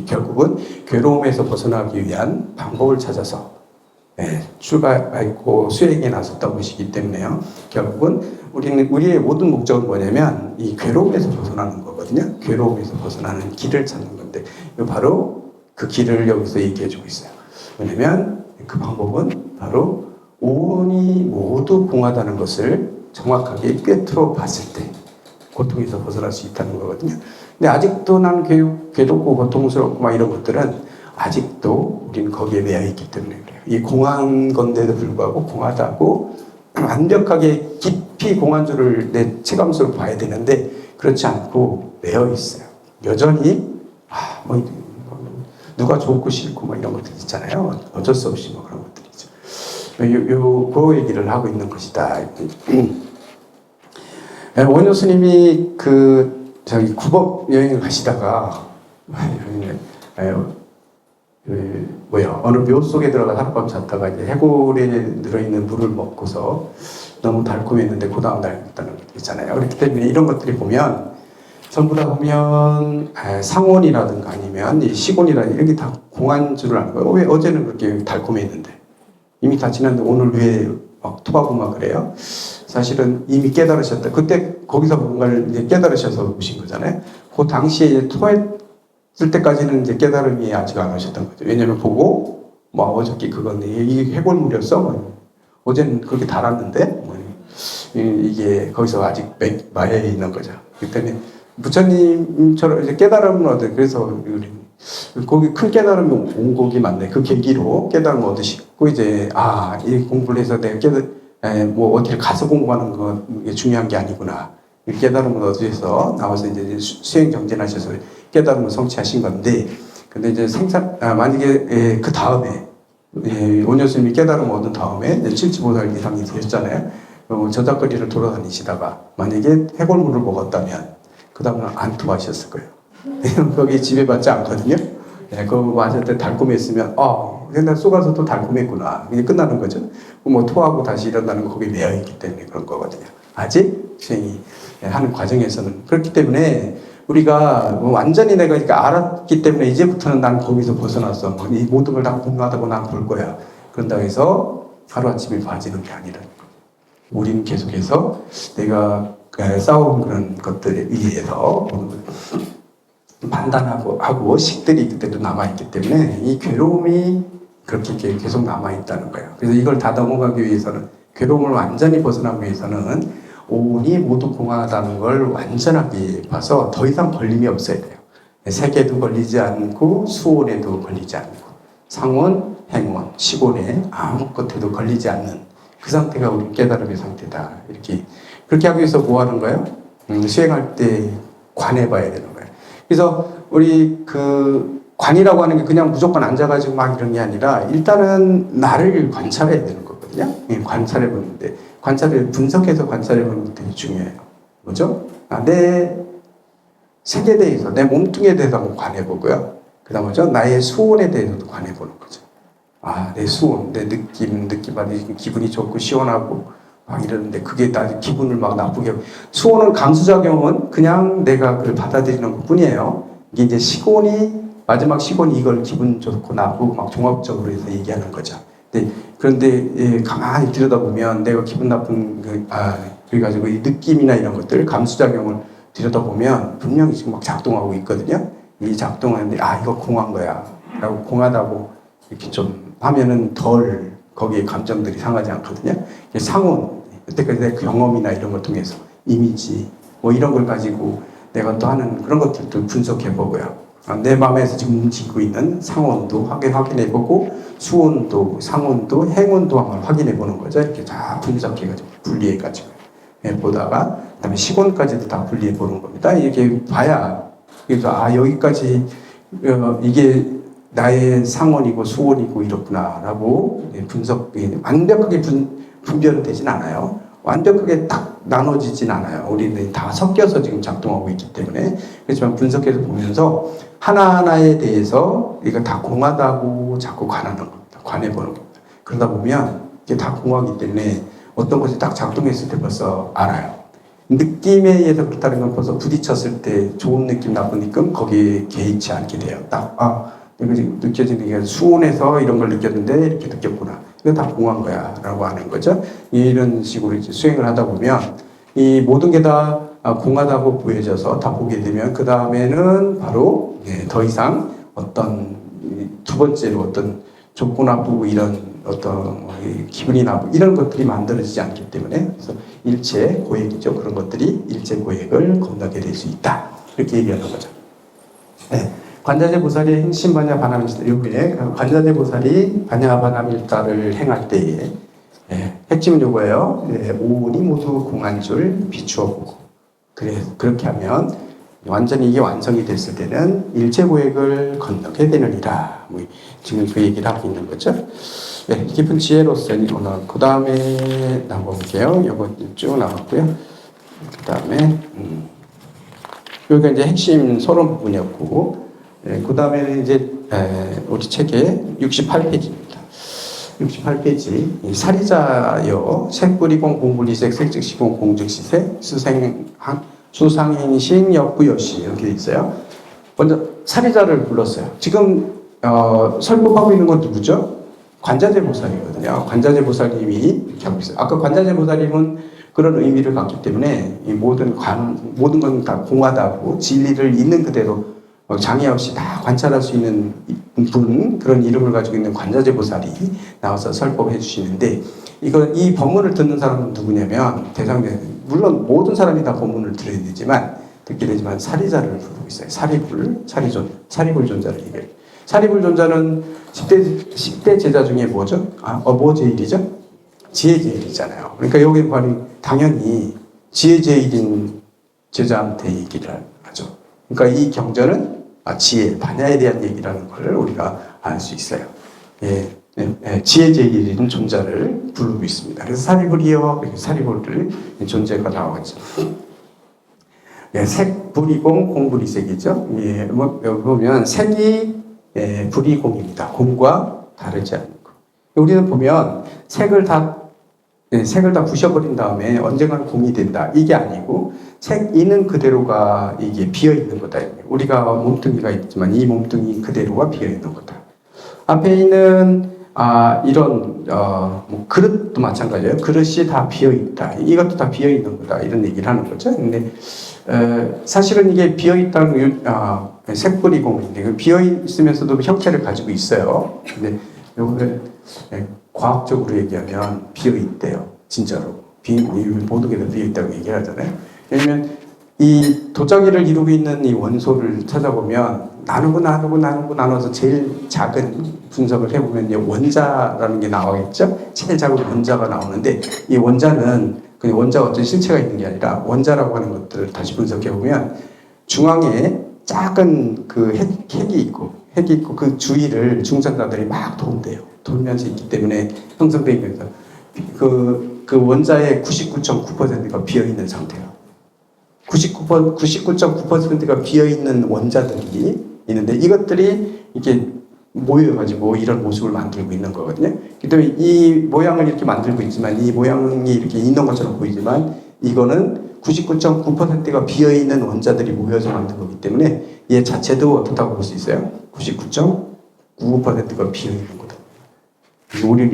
결국은 괴로움에서 벗어나기 위한 방법을 찾아서 출가하고 수행에 나섰던 것이기 때문에요. 결국은 우리의 모든 목적은 뭐냐면 이 괴로움에서 벗어나는 거거든요. 괴로움에서 벗어나는 길을 찾는 건데 바로 그 길을 여기서 얘기해 주고 있어요. 왜냐면 그 방법은 바로 오온이 모두 공하다는 것을 정확하게 꿰뚫어 봤을 때 고통에서 벗어날 수 있다는 거거든요. 근데 아직도 난 괴롭고 고통스럽고 막 이런 것들은 아직도 우리는 거기에 매여 있기 때문에 그래요. 이 공한 건데도 불구하고 공하다고 완벽하게 깊이 공한 줄을 내 체감적으로 봐야 되는데 그렇지 않고 매여 있어요. 여전히 누가 좋고 싫고 뭐 이런 것들 있잖아요. 어쩔 수 없이 뭐 그런 것들이죠. 그 얘기를 하고 있는 것이다. 원효 스님이 구법 여행을 가시다가 어느 묘 속에 들어가 하룻밤 잤다가 이제 해골에 들어있는 물을 먹고서 너무 달콤했는데 그 다음 날 있다는 것 있잖아요. 그렇기 때문에 이런 것들이 보면 전부 다 보면 상온이라든가 아니면 시곤이라든가 이런 게 다 공한 줄을 아는 거예요. 왜 어제는 그렇게 달콤했는데 이미 다 지났는데 오늘 왜 막 토하고 막 그래요? 사실은 이미 깨달으셨다. 그때 거기서 뭔가를 이제 깨달으셔서 오신 거잖아요. 그 당시에 이제 토했을 때까지는 이제 깨달음이 아직 안 오셨던 거죠. 왜냐면 보고 어저께 그건 이게 해골물이었어. 어제는 그렇게 달았는데 이게 거기서 아직 마에 있는 거죠. 그렇기 때문에 부처님처럼 이제 깨달음을 얻어요. 그래서 거기 큰 깨달음이 온 곡이 맞네. 그 계기로 깨달음을 얻으시고 이제 이 공부를 해서 내가 어디를 가서 공부하는 게 중요한 게 아니구나. 깨달음을 얻으셔서 나와서 이제 수행 정진하셔서 깨달음을 성취하신 건데, 근데 이제 만약에 그 다음에 원효 스님이 깨달음을 얻은 다음에 칠지보살 이상이 되셨잖아요. 저작거리를 돌아다니시다가 만약에 해골물을 먹었다면 그 다음은 안 토하셨을 거예요. 거기 지배받지 않거든요. 그거 마실 때 달콤했으면 내가 쏘가서 또 달콤했구나. 이게 끝나는 거죠. 토하고 다시 일어나는 거 거기에 매여 있기 때문에 그런 거거든요. 아직 수행이 하는 과정에서는 그렇기 때문에 우리가 완전히 내가 알았기 때문에 이제부터는 난 거기서 벗어났어. 이 모든 걸 다 공부하다고 난 볼 거야. 그런다고 해서 하루아침에 봐지는 게 아니라는 거예요. 우리는 계속해서 내가 싸운 그런 것들에 의해서 판단하고 식들이 그때도 남아있기 때문에 이 괴로움이 그렇게 계속 남아있다는 거예요. 그래서 이걸 다 넘어가기 위해서는 괴로움을 완전히 벗어나기 위해서는 오온이 모두 공하다는 걸 완전하게 봐서 더 이상 걸림이 없어야 돼요. 색에도 걸리지 않고 수온에도 걸리지 않고 상온, 행원, 시곤에 아무것에도 걸리지 않는 그 상태가 우리 깨달음의 상태다. 이렇게 그렇게 하기 위해서 뭐 하는 거예요? 수행할 때 관해봐야 되는 거예요. 그래서 우리 그 관이라고 하는 게 그냥 무조건 앉아가지고 막 이런 게 아니라 일단은 나를 관찰해야 되는 거거든요. 관찰해 보는데 관찰을 분석해서 관찰해 보는 게 되게 중요해요. 뭐죠? 내 색에 대해서, 내 몸뚱이에 대해서 한번 관해보고요. 그 다음 뭐죠? 나의 수온에 대해서도 관해보는 거죠. 내 수온, 내 느낌 받으니 기분이 좋고 시원하고 막 이러는데 그게 나 기분을 막 나쁘게 하고. 수온은 감수작용은 그냥 내가 그걸 받아들이는 것 뿐이에요. 이게 이제 시곤이, 마지막 시곤이 이걸 기분 좋고 나쁘고 막 종합적으로 해서 얘기하는 거죠. 그런데 가만히 들여다보면 내가 기분 나쁜 그래가지고 이 느낌이나 이런 것들, 감수작용을 들여다보면 분명히 지금 막 작동하고 있거든요. 이 작동하는데 이거 공한 거야 라고 공하다고 이렇게 좀 하면은 덜 거기에 감정들이 상하지 않거든요. 상온, 그때까지 내 경험이나 이런 걸 통해서 이미지 뭐 이런 걸 가지고 내가 또 하는 그런 것들도 분석해 보고요. 내 마음에서 지금 움직이고 있는 상온도 확인해 보고 수온도, 상온도, 행온도 한번 확인해 보는 거죠. 이렇게 다 분석해 가지고 분리해 가지고 보다가 그다음에 시곤까지도 다 분리해 보는 겁니다. 이렇게 봐야 그래서 여기까지 이게 나의 상온이고 수온이고 이렇구나라고 분석이 완벽하게 분별은 되진 않아요. 완벽하게 딱 나눠지진 않아요. 우리는 다 섞여서 지금 작동하고 있기 때문에. 그렇지만 분석해서 보면서 하나하나에 대해서 이거 다 공하다고 자꾸 관하는 겁니다. 관해보는 겁니다. 그러다 보면 이게 다 공하기 때문에 어떤 것이 딱 작동했을 때 벌써 알아요. 느낌에 의해서 그렇다는 건 벌써 부딪혔을 때 좋은 느낌, 나쁜 느낌 거기에 개의치 않게 돼요. 이거 지금 느껴지는 게 수온에서 이런 걸 느꼈는데 이렇게 느꼈구나. 이거 다 공한 거야 라고 하는 거죠. 이런 식으로 이제 수행을 하다 보면 이 모든 게 다 공하다고 보여져서 다 보게 되면 그 다음에는 바로 더 이상 어떤 두 번째로 어떤 좋고 나쁘고 이런 어떤 기분이 나쁘고 이런 것들이 만들어지지 않기 때문에 그래서 일체 고액이죠. 그런 것들이 일체 고액을 건너게 될 수 있다. 이렇게 얘기하는 거죠. 관자재 보살의 행심 반야 반함일다. 요게 관자재 보살이 반야 반함일다를 행할 때에 핵심은 요거예요. 오온이 모두 공한 줄 비추어 보고 그렇게 하면 완전히 이게 완성이 됐을 때는 일체 고액을 건너게 되느니라. 지금 그 얘기를 하고 있는 거죠. 깊은 지혜로서 오늘 그 다음에 나가볼게요. 요거 쭉 나왔고요. 그 다음에 여기가 이제 핵심 서론 부분이었고. 그 다음에는 이제 우리 책의 68페이지입니다. 68페이지 사리자여 색불이공 공불이색 색즉시공 공즉시색 수상행식 역부여시 이렇게 돼 있어요. 먼저 사리자를 불렀어요. 지금 설법하고 있는 건 누구죠? 관자재 보살이거든요. 관자재 보살님이 이렇게 하고 있어요. 아까 관자재 보살님은 그런 의미를 갖기 때문에 이 모든 건 다 공하다고 진리를 있는 그대로 장애 없이 다 관찰할 수 있는 분, 그런 이름을 가지고 있는 관자재 보살이 나와서 설법해 주시는데, 이 법문을 듣는 사람은 누구냐면, 물론 모든 사람이 다 법문을 들어야 되지만, 듣게 되지만, 사리자를 부르고 있어요. 사리불 존자를 얘기해요. 사리불 존자는 10대 제자 중에 뭐죠? 뭐 제일이죠? 지혜 제일이잖아요. 그러니까 여기 당연히 지혜 제일인 제자한테 얘기를 하죠. 그러니까 이 경전은 지혜, 반야에 대한 얘기라는 걸 우리가 알 수 있어요. 지혜 제일인 존자를 부르고 있습니다. 그래서 사리불이여, 사리불을 존재가 나오죠. 색, 불이공, 공불이색이죠. 여기 보면 색이 불이공입니다. 공과 다르지 않은 거. 우리는 보면 색을 다 부셔버린 다음에 언젠가는 공이 된다. 이게 아니고 색 있는 그대로가 이게 비어 있는 거다. 우리가 몸뚱이가 있지만 이 몸뚱이 그대로가 비어 있는 거다. 앞에 있는 이런 그릇도 마찬가지예요. 그릇이 다 비어 있다. 이것도 다 비어 있는 거다. 이런 얘기를 하는 거죠. 근데 사실은 이게 비어 있다는 색불이공인데 비어 있으면서도 형태를 가지고 있어요. 근데 이거를 과학적으로 얘기하면 비어 있대요. 진짜로 모든 게 다 비어 있다고 얘기를 하잖아요. 왜냐면 이 도자기를 이루고 있는 이 원소를 찾아보면 나눠서 제일 작은 분석을 해보면 이제 원자라는 게 나오겠죠? 제일 작은 원자가 나오는데 이 원자는 그 원자가 어떤 실체가 있는 게 아니라 원자라고 하는 것들을 다시 분석해보면 중앙에 작은 그 핵이 있고 그 주위를 중성자들이 막 돈대요. 돌면서 있기 때문에 형성되면서 그 원자의 99.9%가 비어있는 상태예요. 99.9%가 비어있는 원자들이 있는데 이것들이 이렇게 모여가지고 이런 모습을 만들고 있는 거거든요. 그 때문에 이 모양을 이렇게 만들고 있지만 이 모양이 이렇게 있는 것처럼 보이지만 이거는 99.9%가 비어있는 원자들이 모여서 만든 거기 때문에 얘 자체도 어떻다고 볼 수 있어요? 99.99%가 비어있는 거다.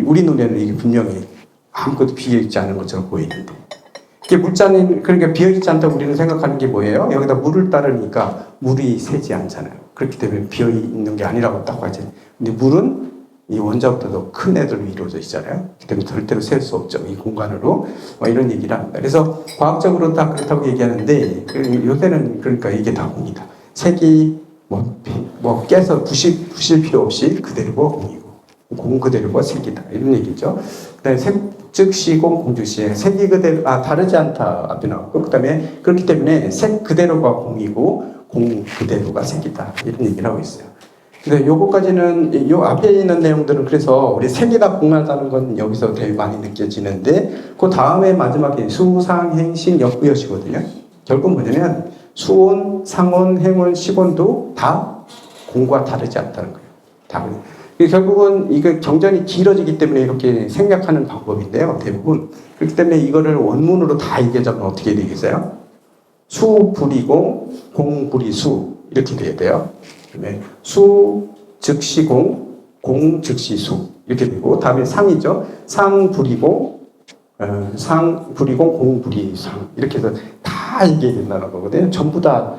우리 눈에는 이게 분명히 아무것도 비어있지 않은 것처럼 보이는데 이게 물자는 그러니까 비어있지 않다고 우리는 생각하는 게 뭐예요? 여기다 물을 따르니까 물이 새지 않잖아요. 그렇기 때문에 비어있는 게 아니라고 딱 하죠. 근데 물은 이 원자보다 더 큰 애들로 이루어져 있잖아요. 그렇기 때문에 절대로 셀 수 없죠. 이 공간으로. 이런 얘기를 합니다. 그래서 과학적으로 다 그렇다고 얘기하는데 요새는 그러니까 이게 다 공이다. 색이 뭐 깨서 부실 필요 없이 그대로고 공이고 공 그대로가 색이다. 이런 얘기죠. 그다음에 색 즉 시공 공주시에 색이 그대로 다르지 않다 앞에 나왔고 그다음에 그렇기 때문에 색 그대로가 공이고 공 그대로가 색이다. 이런 얘기를 하고 있어요. 근데 요거까지는 요 앞에 있는 내용들은 그래서 우리 색이다 공하다는 건 여기서 되게 많이 느껴지는데 그 다음에 마지막에 수상행신 역부여시거든요. 결국 뭐냐면 수온, 상온, 행온, 식온도 다 공과 다르지 않다는 거예요. 다른. 결국은 이게 경전이 길어지기 때문에 이렇게 생략하는 방법인데요. 대부분. 그렇기 때문에 이거를 원문으로 다 얘기하자면 어떻게 되겠어요? 수, 불이공, 공, 불이수. 이렇게 돼야 돼요. 그다음에 수, 즉시 공, 공, 즉시 수. 이렇게 되고, 다음에 상이죠. 상, 불이공, 상, 불이공, 공, 불이상. 이렇게 해서 다 얘기해야 된다는 거거든요. 전부 다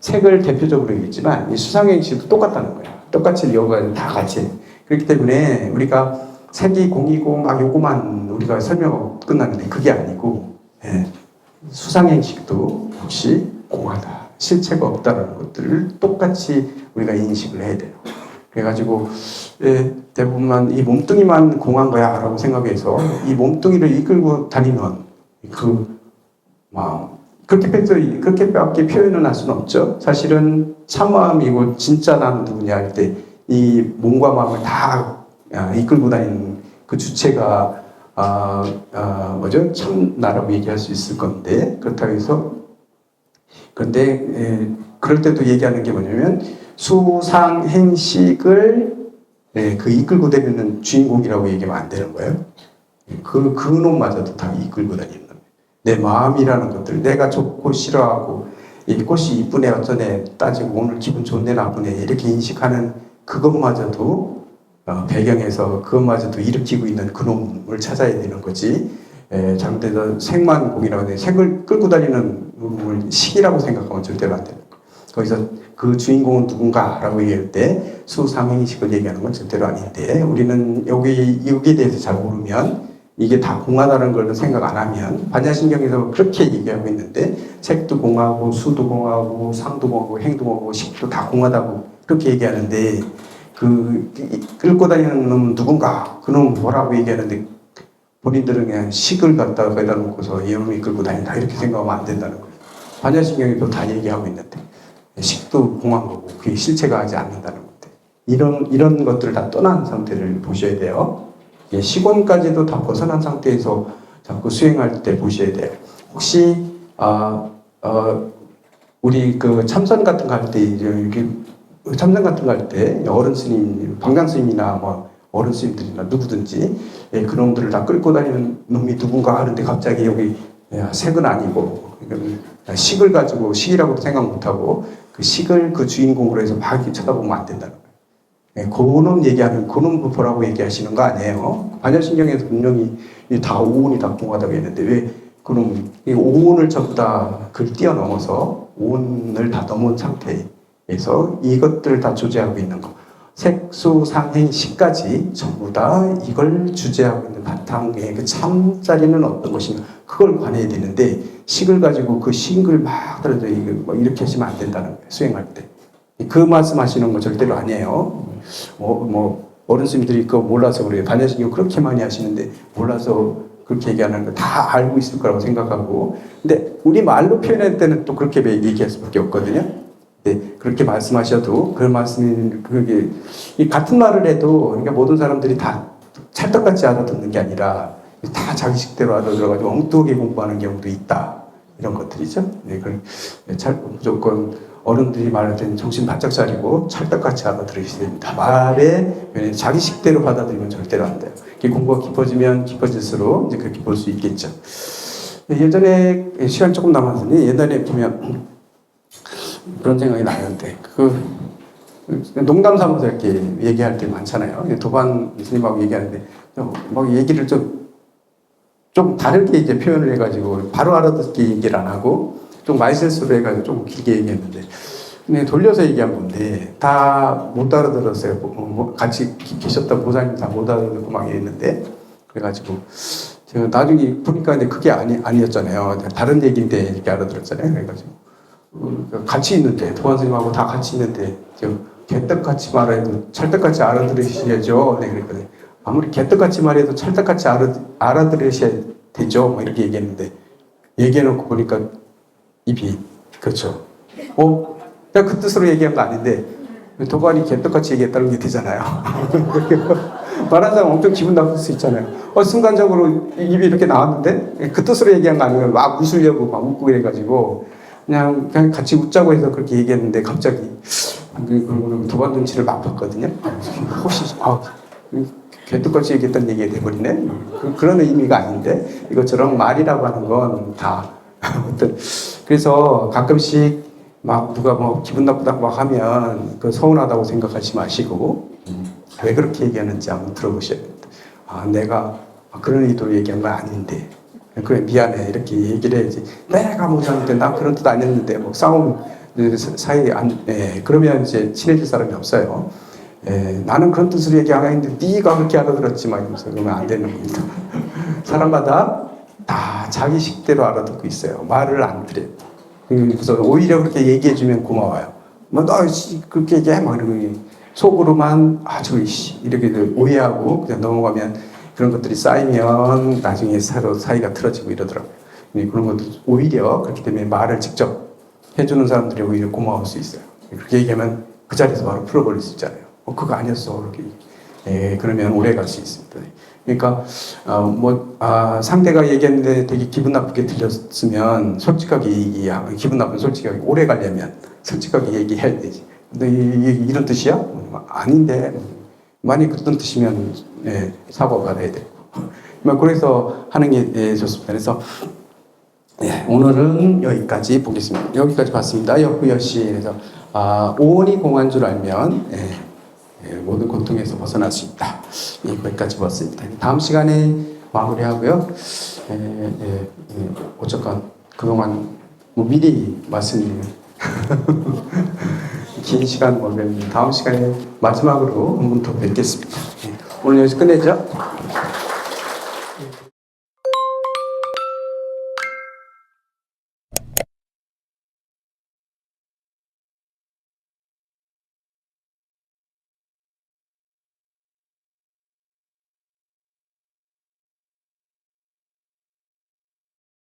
색을 대표적으로 얘기했지만, 이 수상행시도 똑같다는 거예요. 똑같이 여기가 다 같이. 그렇기 때문에 우리가 색이 공이고 막 요거만 우리가 설명하고 끝나는데 그게 아니고, 수상행식도 역시 공하다. 실체가 없다는 것들을 똑같이 우리가 인식을 해야 돼요. 그래가지고 대부분 이 몸뚱이만 공한 거야 라고 생각해서 이 몸뚱이를 이끌고 다니는 그 마음 그렇게밖에 표현을 할 수는 없죠. 사실은 참마음이고 진짜 나는 누구냐 할 때 이 몸과 마음을 다 이끌고 다니는 그 주체가 뭐죠? 참나라고 얘기할 수 있을 건데 그렇다고 해서 그런데 그럴 때도 얘기하는 게 뭐냐면 수상행식을 그 이끌고 다니는 주인공이라고 얘기하면 안 되는 거예요. 그 놈마저도 다 이끌고 다니는 거예요. 내 마음이라는 것들, 내가 좋고 싫어하고 이 꽃이 이쁘네 어쩌네 따지고 오늘 기분 좋네 나쁘네 이렇게 인식하는 그것마저도 배경에서 그것마저도 일으키고 있는 그놈을 찾아야 되는 거지. 잘못해서 색만 공이라고 하는데 색을 끌고 다니는 놈을 식이라고 생각하면 절대로 안 되는 거예요. 거기서 그 주인공은 누군가라고 얘기할 때 수상행식을 얘기하는 건 절대로 아닌데 우리는 여기에 대해서 잘 모르면 이게 다 공하다는 걸 생각 안 하면 반야신경에서 그렇게 얘기하고 있는데 색도 공하고 수도 공하고 상도 공하고 행도 공하고 식도 다 공하다고 그렇게 얘기하는데 그 끌고 다니는 놈은 누군가 그놈 뭐라고 얘기하는데 본인들은 그냥 식을 갖다가 여기다 놓고서 이놈이 끌고 다닌다 이렇게 생각하면 안 된다는 거예요. 반야신경에도 다 얘기하고 있는데 식도 공한 거고 그게 실체가 하지 않는다는 건데 이런 것들을 다 떠난 상태를 보셔야 돼요. 식원까지도 다 벗어난 상태에서 자꾸 수행할 때 보셔야 돼요. 혹시 우리 그 참선 같은 거 할 때 이렇게 참선 같은 거 할 때 어른 스님, 방장 스님이나 뭐 어른 스님들이나 누구든지 그놈들을 다 끌고 다니는 놈이 누군가 하는데 갑자기 여기 색은 아니고 식을 가지고 식이라고도 생각 못하고 그 식을 그 주인공으로 해서 막 이렇게 쳐다보면 안 된다는 거예요. 그놈 얘기하는 그놈 부포라고 얘기하시는 거 아니에요. 반야신경에서 분명히 다 오온이 다 공하다고 했는데 왜 그놈 오온을 전부 다 그걸 뛰어넘어서 오온을 다 넘은 상태에서 이것들을 다 주제하고 있는 거. 색수상행식까지 전부 다 이걸 주제하고 있는 바탕의 그 참자리는 어떤 것인가 그걸 관해야 되는데 식을 가지고 그 식을 막 떨어져 이렇게 하시면 안 된다는 거예요. 수행할 때. 그 말씀하시는 거 절대로 아니에요. 뭐 어른 스님들이 그거 몰라서 그래요. 반야신경 그렇게 많이 하시는데 몰라서 그렇게 얘기하는 거 다 알고 있을 거라고 생각하고, 근데 우리 말로 표현할 때는 또 그렇게 얘기할 수밖에 없거든요. 네, 그렇게 말씀하셔도 그 말씀이 그게 같은 말을 해도 그러니까 모든 사람들이 다 찰떡같이 알아듣는 게 아니라 다 자기식대로 알아들어가지고 엉뚱하게 공부하는 경우도 있다. 이런 것들이죠. 네, 무조건 어른들이 말할 때는 정신 바짝 차리고 찰떡같이 알아들으셔야 됩니다. 말에 자기식대로 받아들이면 절대로 안 돼요. 공부가 깊어지면 깊어질수록 이제 그렇게 볼 수 있겠죠. 예전에 시간 조금 남았으니 옛날에 보면 그런 생각이 나는데 농담 삼아서 이렇게 얘기할 때 많잖아요. 도반 스님하고 얘기하는데 막 얘기를 좀 다르게 이제 표현을 해가지고 바로 알아듣게 얘기를 안 하고 좀 말실수를 해가지고 좀 길게 얘기했는데, 근데 돌려서 얘기한 건데 다 못 알아들었어요. 같이 계셨던 보살님 다 못 알아듣고 막 이랬는데, 그래가지고 제가 나중에 보니까 근데 그게 아니었잖아요. 다른 얘기인데 이렇게 알아들었잖아요. 그래가지고 같이 있는데 도반 스님하고 다 같이 있는데 개떡같이 말해도 찰떡같이 알아들으셔야죠. 네, 그랬거든요. 아무리 개떡같이 말해도 찰떡같이 알아들으셔야 되죠. 뭐 이렇게 얘기했는데, 얘기해놓고 보니까 입이, 그렇죠. 내가 그 뜻으로 얘기한 거 아닌데, 도관이 개떡같이 얘기했다는 게 되잖아요. 말한 사람 엄청 기분 나쁠 수 있잖아요. 순간적으로 입이 이렇게 나왔는데, 그 뜻으로 얘기한 거 아니면 막 웃으려고 막 웃고 이래가지고, 그냥 같이 웃자고 해서 그렇게 얘기했는데, 갑자기, 도관 눈치를 막 봤거든요. 혹시, 개떡같이 얘기했던 얘기가 돼버리네? 그런 의미가 아닌데, 이것처럼 말이라고 하는 건 다, 그래서 가끔씩 막 누가 뭐 기분 나쁘다고 막 하면 그 서운하다고 생각하지 마시고, 왜 그렇게 얘기하는지 한번 들어보셔야 됩니다. 내가 그런 의도로 얘기한 건 아닌데, 그래, 미안해. 이렇게 얘기를 해야지. 내가 뭐였는데, 나 그런 뜻 아니었는데, 뭐 싸움 사이에 그러면 이제 친해질 사람이 없어요. 나는 그런 뜻으로 얘기 안 했는데 네가 그렇게 알아들었지 막 이러면서 그러면 안 되는 겁니다. 사람마다 다 자기 식대로 알아듣고 있어요. 말을 안 들여요. 그래서 오히려 그렇게 얘기해주면 고마워요. 너 그렇게 얘기해 막 이러면 속으로만 이렇게 오해하고 그냥 넘어가면 그런 것들이 쌓이면 나중에 서로 사이가 틀어지고 이러더라고요. 그런 것도 오히려 그렇기 때문에 말을 직접 해주는 사람들이 오히려 고마울 수 있어요. 그렇게 얘기하면 그 자리에서 바로 풀어버릴 수 있잖아요. 그거 아니었어. 이렇게. 그러면 오래 갈 수 있습니다. 그러니까, 상대가 얘기했는데 되게 기분 나쁘게 들렸으면 솔직하게 기분 나쁘면 솔직하게 오래 가려면 솔직하게 얘기해야 되지. 근데 이런 뜻이야? 아닌데. 만약 그런 뜻이면, 사과받아야 되고. 그래서 하는 게 좋습니다. 그래서, 오늘은 여기까지 보겠습니다. 여기까지 봤습니다. 여후여시. 그래서, 오온이 공한 줄 알면, 모든 고통에서 벗어날 수 있다. 여기까지 봤습니다. 다음 시간에 마무리하고요. 어쨌건 그동안 미리 말씀드리면 긴 시간 걸렸는데 다음 시간에 마지막으로 한 번 더 뵙겠습니다. 오늘 여기서 끝내죠.